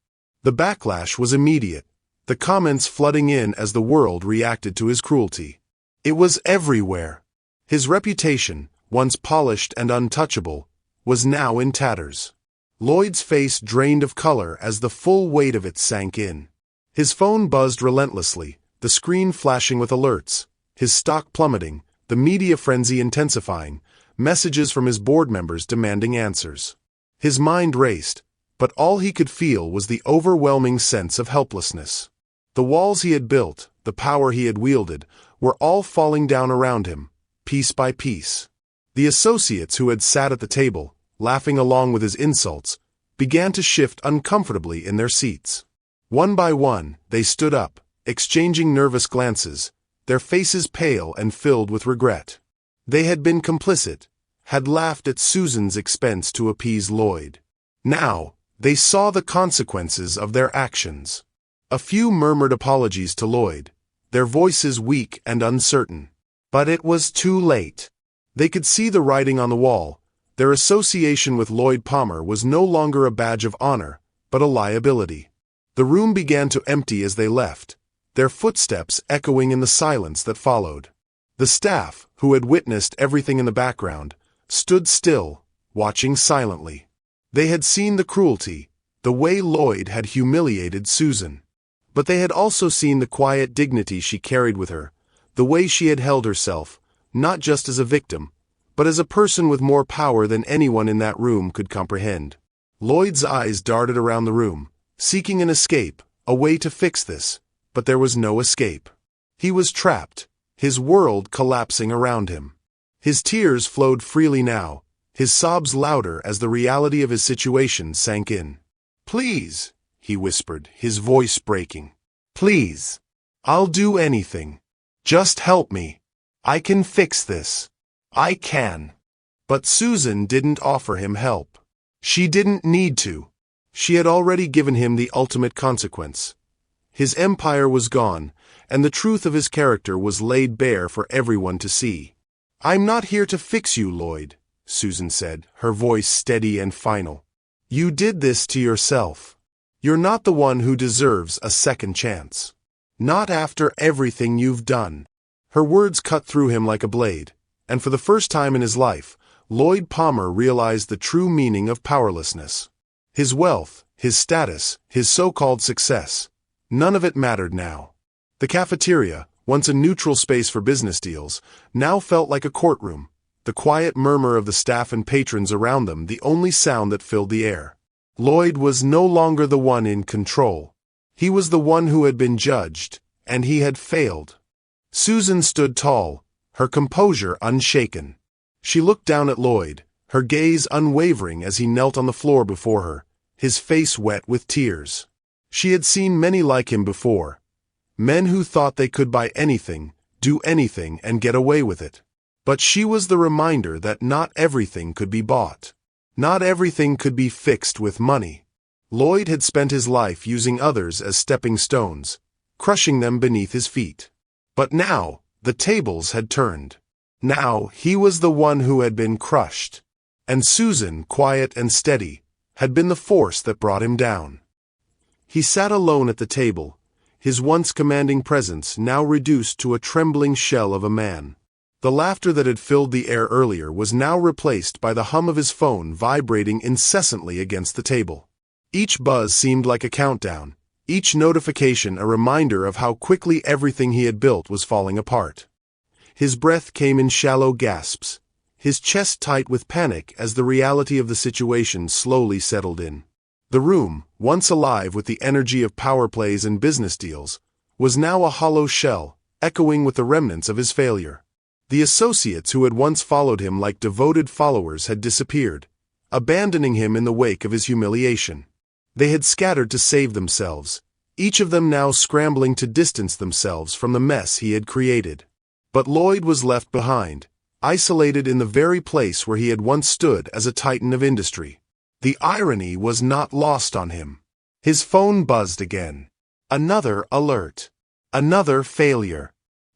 The backlash was immediate, the comments flooding in as the world reacted to his cruelty. It was everywhere. His reputation, once polished and untouchable, was now in tatters. Lloyd's face drained of color as the full weight of it sank in. His phone buzzed relentlessly, the screen flashing with alerts, his stock plummeting, the media frenzy intensifying, messages from his board members demanding answers. His mind raced, but all he could feel was the overwhelming sense of helplessness. The walls he had built, the power he had wielded, were all falling down around him, piece by piece. The associates who had sat at the table, laughing along with his insults, began to shift uncomfortably in their seats. One by one, they stood up, exchanging nervous glances, their faces pale and filled with regret. They had been complicit, had laughed at Susan's expense to appease Lloyd. Now, they saw the consequences of their actions. A few murmured apologies to Lloyd, their voices weak and uncertain. But it was too late. They could see the writing on the wall. Their association with Lloyd Palmer was no longer a badge of honor, but a liability. The room began to empty as they left, their footsteps echoing in the silence that followed. The staff, who had witnessed everything in the background, stood still, watching silently. They had seen the cruelty, the way Lloyd had humiliated Susan. But they had also seen the quiet dignity she carried with her, the way she had held herself, not just as a victim, but as a person with more power than anyone in that room could comprehend. Lloyd's eyes darted around the room, seeking an escape, a way to fix this, but there was no escape. He was trapped, his world collapsing around him. His tears flowed freely now, his sobs louder as the reality of his situation sank in. "Please," he whispered, his voice breaking. "Please. I'll do anything. Just help me. I can fix this. I can." But Susan didn't offer him help. She didn't need to. She had already given him the ultimate consequence. His empire was gone, and the truth of his character was laid bare for everyone to see. "I'm not here to fix you, Lloyd," Susan said, her voice steady and final. "You did this to yourself. You're not the one who deserves a second chance. Not after everything you've done." Her words cut through him like a blade, and for the first time in his life, Lloyd Palmer realized the true meaning of powerlessness. His wealth, his status, his so-called success, none of it mattered now. The cafeteria, once a neutral space for business deals, now felt like a courtroom, the quiet murmur of the staff and patrons around them the only sound that filled the air. Lloyd was no longer the one in control. He was the one who had been judged, and he had failed. Susan stood tall, her composure unshaken. She looked down at Lloyd, her gaze unwavering as he knelt on the floor before her, his face wet with tears. She had seen many like him before. Men who thought they could buy anything, do anything, and get away with it. But she was the reminder that not everything could be bought. Not everything could be fixed with money. Lloyd had spent his life using others as stepping stones, crushing them beneath his feet. But now, the tables had turned. Now, he was the one who had been crushed. And Susan, quiet and steady, had been the force that brought him down. He sat alone at the table, his once commanding presence now reduced to a trembling shell of a man. The laughter that had filled the air earlier was now replaced by the hum of his phone vibrating incessantly against the table. Each buzz seemed like a countdown, each notification a reminder of how quickly everything he had built was falling apart. His breath came in shallow gasps, his chest tight with panic as the reality of the situation slowly settled in. The room, once alive with the energy of power plays and business deals, was now a hollow shell, echoing with the remnants of his failure. The associates who had once followed him like devoted followers had disappeared, abandoning him in the wake of his humiliation. They had scattered to save themselves, each of them now scrambling to distance themselves from the mess he had created. But Lloyd was left behind, isolated in the very place where he had once stood as a titan of industry. The irony was not lost on him. His phone buzzed again. Another alert. Another failure.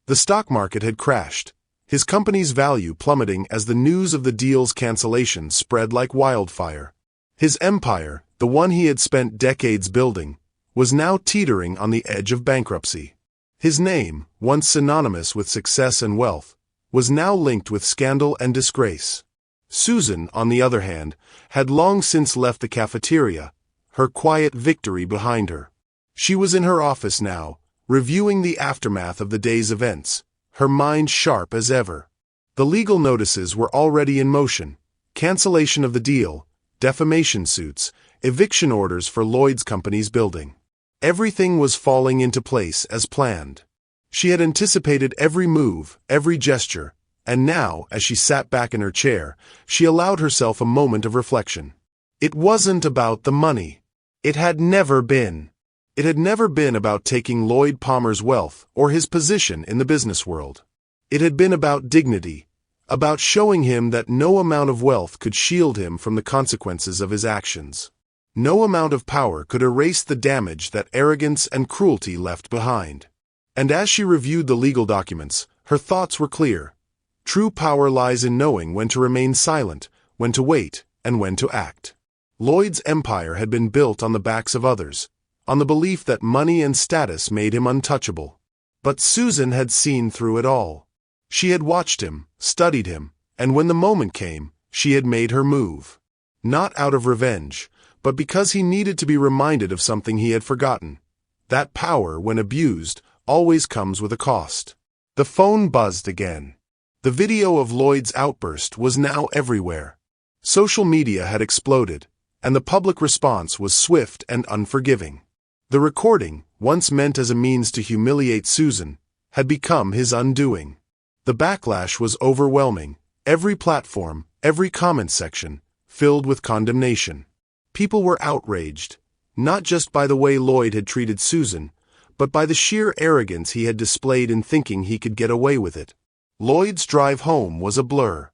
The stock market had crashed, his company's value plummeting as the news of the deal's cancellation spread like wildfire. His empire, the one he had spent decades building, was now teetering on the edge of bankruptcy. His name, once synonymous with success and wealth, was now linked with scandal and disgrace. Susan, on the other hand, had long since left the cafeteria, her quiet victory behind her. She was in her office now, reviewing the aftermath of the day's events, her mind sharp as ever. The legal notices were already in motion: cancellation of the deal, defamation suits, eviction orders for Lloyd's company's building. Everything was falling into place as planned. She had anticipated every move, every gesture, and now, as she sat back in her chair, she allowed herself a moment of reflection. It wasn't about the money. It had never been. It had never been about taking Lloyd Palmer's wealth or his position in the business world. It had been about dignity, about showing him that no amount of wealth could shield him from the consequences of his actions. No amount of power could erase the damage that arrogance and cruelty left behind. And as she reviewed the legal documents, her thoughts were clear. True power lies in knowing when to remain silent, when to wait, and when to act. Lloyd's empire had been built on the backs of others, on the belief that money and status made him untouchable. But Susan had seen through it all. She had watched him, studied him, and when the moment came, she had made her move. Not out of revenge, but because he needed to be reminded of something he had forgotten. That power, when abused, always comes with a cost. The phone buzzed again. The video of Lloyd's outburst was now everywhere. Social media had exploded, and the public response was swift and unforgiving. The recording, once meant as a means to humiliate Susan, had become his undoing. The backlash was overwhelming, every platform, every comment section, filled with condemnation. People were outraged, not just by the way Lloyd had treated Susan, but by the sheer arrogance he had displayed in thinking he could get away with it. Lloyd's drive home was a blur.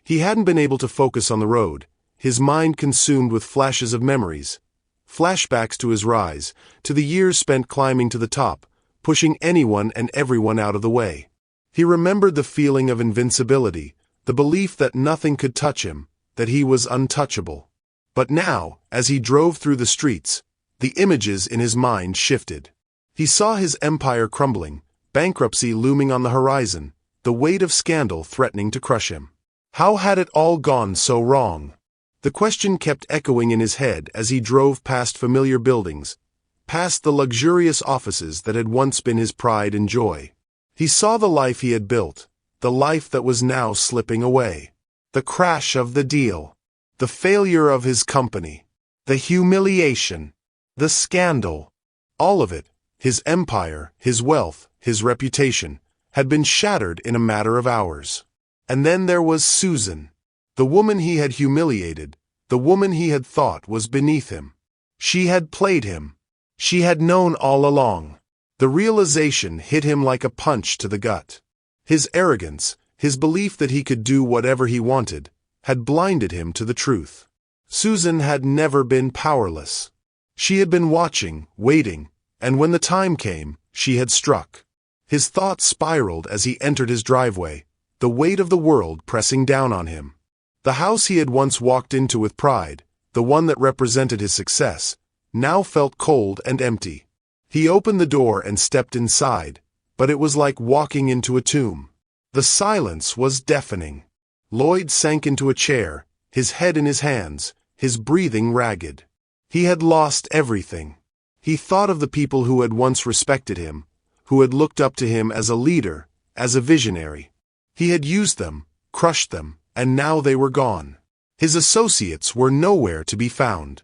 He hadn't been able to focus on the road, his mind consumed with flashes of memories, flashbacks to his rise, to the years spent climbing to the top, pushing anyone and everyone out of the way. He remembered the feeling of invincibility, the belief that nothing could touch him, that he was untouchable. But now, as he drove through the streets, the images in his mind shifted. He saw his empire crumbling, bankruptcy looming on the horizon, the weight of scandal threatening to crush him. How had it all gone so wrong? The question kept echoing in his head as he drove past familiar buildings, past the luxurious offices that had once been his pride and joy. He saw the life he had built, the life that was now slipping away. The crash of the deal, the failure of his company, the humiliation, the scandal. All of it, his empire, his wealth, his reputation, had been shattered in a matter of hours. And then there was Susan, the woman he had humiliated, the woman he had thought was beneath him. She had played him. She had known all along. The realization hit him like a punch to the gut. His arrogance, his belief that he could do whatever he wanted, had blinded him to the truth. Susan had never been powerless. She had been watching, waiting, and when the time came, she had struck. His thoughts spiraled as he entered his driveway, the weight of the world pressing down on him. The house he had once walked into with pride, the one that represented his success, now felt cold and empty. He opened the door and stepped inside, but it was like walking into a tomb. The silence was deafening. Lloyd sank into a chair, his head in his hands, his breathing ragged. He had lost everything. He thought of the people who had once respected him, who had looked up to him as a leader, as a visionary. He had used them, crushed them, and now they were gone. His associates were nowhere to be found.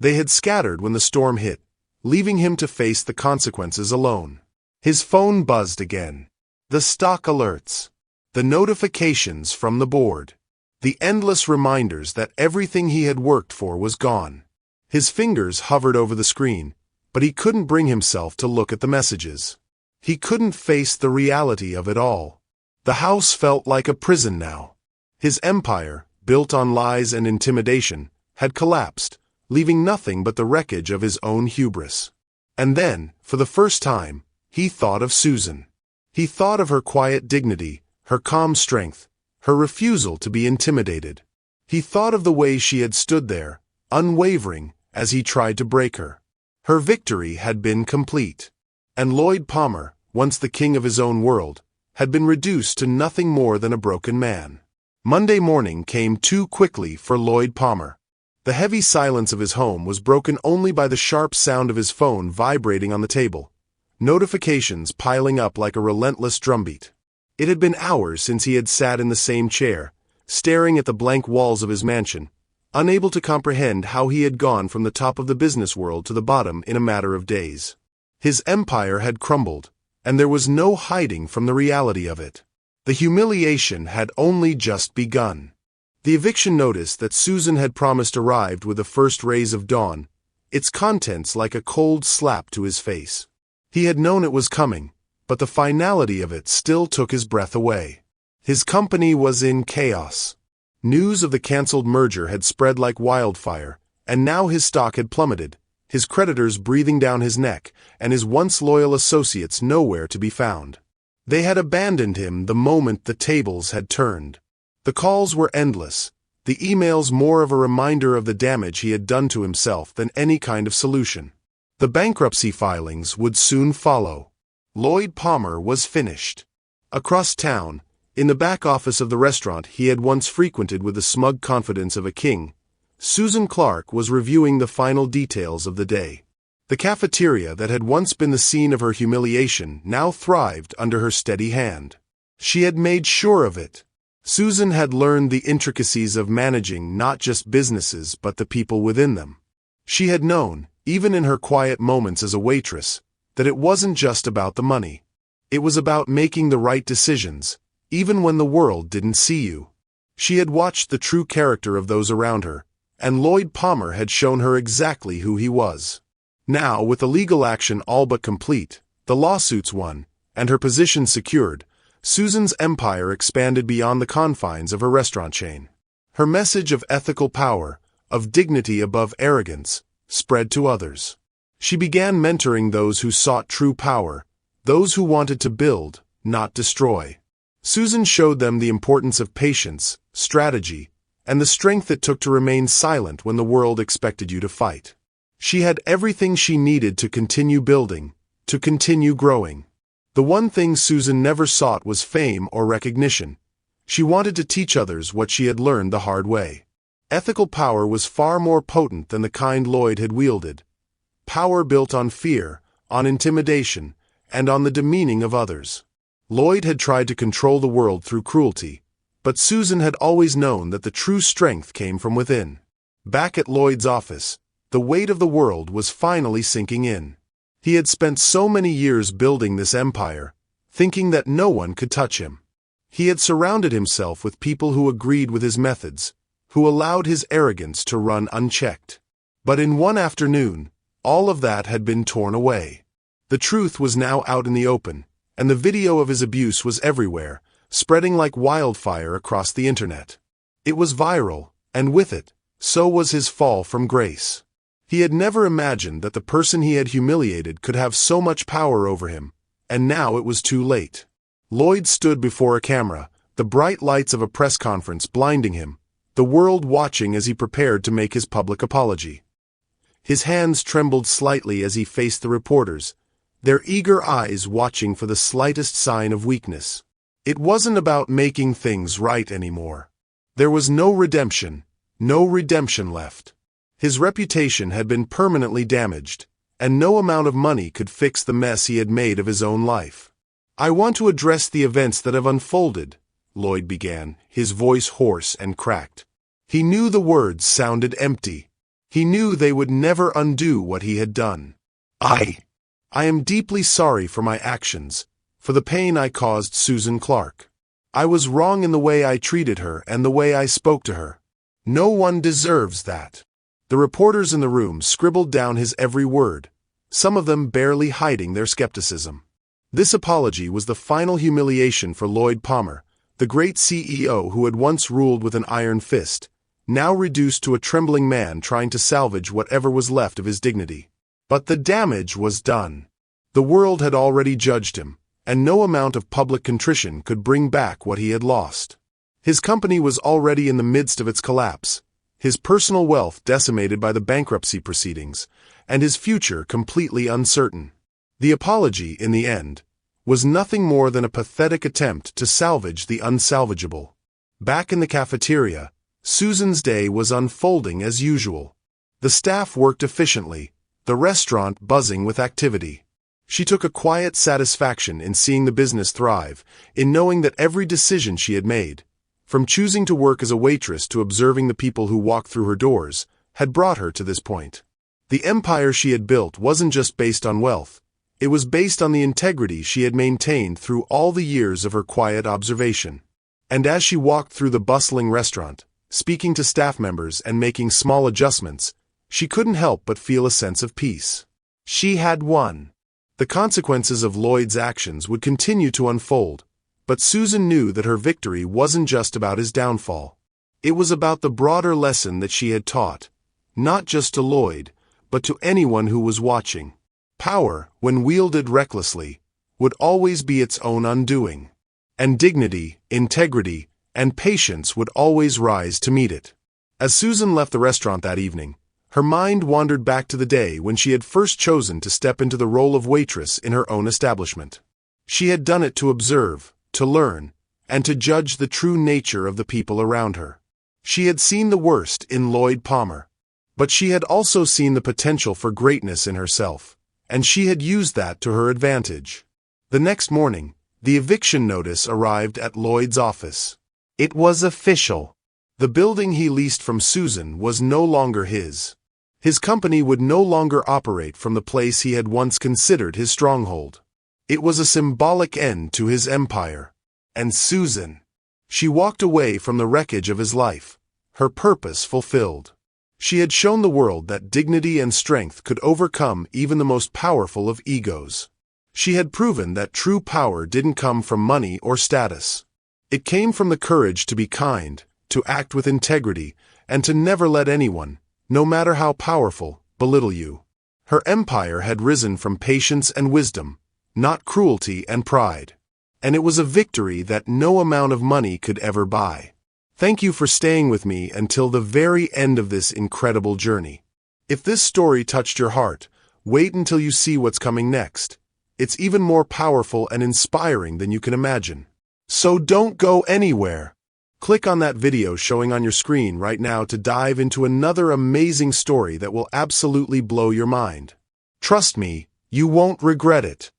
They had scattered when the storm hit, leaving him to face the consequences alone. His phone buzzed again. The stock alerts. The notifications from the board. The endless reminders that everything he had worked for was gone. His fingers hovered over the screen, but he couldn't bring himself to look at the messages. He couldn't face the reality of it all. The house felt like a prison now. His empire, built on lies and intimidation, had collapsed, leaving nothing but the wreckage of his own hubris. And then, for the first time, he thought of Susan. He thought of her quiet dignity, her calm strength, her refusal to be intimidated. He thought of the way she had stood there, unwavering, as he tried to break her. Her victory had been complete. And Lloyd Palmer, once the king of his own world, had been reduced to nothing more than a broken man. Monday morning came too quickly for Lloyd Palmer. The heavy silence of his home was broken only by the sharp sound of his phone vibrating on the table, notifications piling up like a relentless drumbeat. It had been hours since he had sat in the same chair, staring at the blank walls of his mansion, unable to comprehend how he had gone from the top of the business world to the bottom in a matter of days. His empire had crumbled, and there was no hiding from the reality of it. The humiliation had only just begun. The eviction notice that Susan had promised arrived with the first rays of dawn, its contents like a cold slap to his face. He had known it was coming, but the finality of it still took his breath away. His company was in chaos. News of the cancelled merger had spread like wildfire, and now his stock had plummeted, his creditors breathing down his neck, and his once loyal associates nowhere to be found. They had abandoned him the moment the tables had turned. The calls were endless, the emails more of a reminder of the damage he had done to himself than any kind of solution. The bankruptcy filings would soon follow. Lloyd Palmer was finished. Across town, in the back office of the restaurant he had once frequented with the smug confidence of a king, Susan Clark was reviewing the final details of the day. The cafeteria that had once been the scene of her humiliation now thrived under her steady hand. She had made sure of it. Susan had learned the intricacies of managing not just businesses but the people within them. She had known, even in her quiet moments as a waitress, that it wasn't just about the money. It was about making the right decisions, even when the world didn't see you. She had watched the true character of those around her, and Lloyd Palmer had shown her exactly who he was. Now, with the legal action all but complete, the lawsuits won, and her position secured, Susan's empire expanded beyond the confines of her restaurant chain. Her message of ethical power, of dignity above arrogance, spread to others. She began mentoring those who sought true power, those who wanted to build, not destroy. Susan showed them the importance of patience, strategy, and the strength it took to remain silent when the world expected you to fight. She had everything she needed to continue building, to continue growing. The one thing Susan never sought was fame or recognition. She wanted to teach others what she had learned the hard way. Ethical power was far more potent than the kind Lloyd had wielded. Power built on fear, on intimidation, and on the demeaning of others. Lloyd had tried to control the world through cruelty, but Susan had always known that the true strength came from within. Back at Lloyd's office, the weight of the world was finally sinking in. He had spent so many years building this empire, thinking that no one could touch him. He had surrounded himself with people who agreed with his methods, who allowed his arrogance to run unchecked. But in one afternoon, all of that had been torn away. The truth was now out in the open, and the video of his abuse was everywhere, spreading like wildfire across the internet. It was viral, and with it, so was his fall from grace. He had never imagined that the person he had humiliated could have so much power over him, And now it was too late. Lloyd stood before a camera, the bright lights of a press conference blinding him, the world watching as he prepared to make his public apology. His hands trembled slightly as he faced the reporters, their eager eyes watching for the slightest sign of weakness. It wasn't about making things right anymore. There was no redemption left. His reputation had been permanently damaged, and no amount of money could fix the mess he had made of his own life. "I want to address the events that have unfolded," Lloyd began, his voice hoarse and cracked. He knew the words sounded empty. He knew they would never undo what he had done. I am deeply sorry for my actions, for the pain I caused Susan Clark. I was wrong in the way I treated her and the way I spoke to her. No one deserves that." The reporters in the room scribbled down his every word, some of them barely hiding their skepticism. This apology was the final humiliation for Lloyd Palmer, the great CEO who had once ruled with an iron fist, now reduced to a trembling man trying to salvage whatever was left of his dignity. But the damage was done. The world had already judged him, and no amount of public contrition could bring back what he had lost. His company was already in the midst of its collapse, his personal wealth decimated by the bankruptcy proceedings, and his future completely uncertain. The apology, in the end, was nothing more than a pathetic attempt to salvage the unsalvageable. Back in the cafeteria, Susan's day was unfolding as usual. The staff worked efficiently, the restaurant buzzing with activity. She took a quiet satisfaction in seeing the business thrive, in knowing that every decision she had made, from choosing to work as a waitress to observing the people who walked through her doors, had brought her to this point. The empire she had built wasn't just based on wealth, it was based on the integrity she had maintained through all the years of her quiet observation. And as she walked through the bustling restaurant, speaking to staff members and making small adjustments, she couldn't help but feel a sense of peace. She had won. The consequences of Lloyd's actions would continue to unfold, but Susan knew that her victory wasn't just about his downfall. It was about the broader lesson that she had taught, not just to Lloyd, but to anyone who was watching. Power, when wielded recklessly, would always be its own undoing. And dignity, integrity, and patience would always rise to meet it. As Susan left the restaurant that evening, her mind wandered back to the day when she had first chosen to step into the role of waitress in her own establishment. She had done it to observe, to learn, and to judge the true nature of the people around her. She had seen the worst in Lloyd Palmer, but she had also seen the potential for greatness in herself, and she had used that to her advantage. The next morning, the eviction notice arrived at Lloyd's office. It was official. The building he leased from Susan was no longer his. His company would no longer operate from the place he had once considered his stronghold. It was a symbolic end to his empire. And Susan, she walked away from the wreckage of his life, her purpose fulfilled. She had shown the world that dignity and strength could overcome even the most powerful of egos. She had proven that true power didn't come from money or status. It came from the courage to be kind, to act with integrity, and to never let anyone, no matter how powerful, belittle you. Her empire had risen from patience and wisdom, not cruelty and pride. And it was a victory that no amount of money could ever buy. Thank you for staying with me until the very end of this incredible journey. If this story touched your heart, wait until you see what's coming next. It's even more powerful and inspiring than you can imagine. So don't go anywhere. Click on that video showing on your screen right now to dive into another amazing story that will absolutely blow your mind. Trust me, you won't regret it.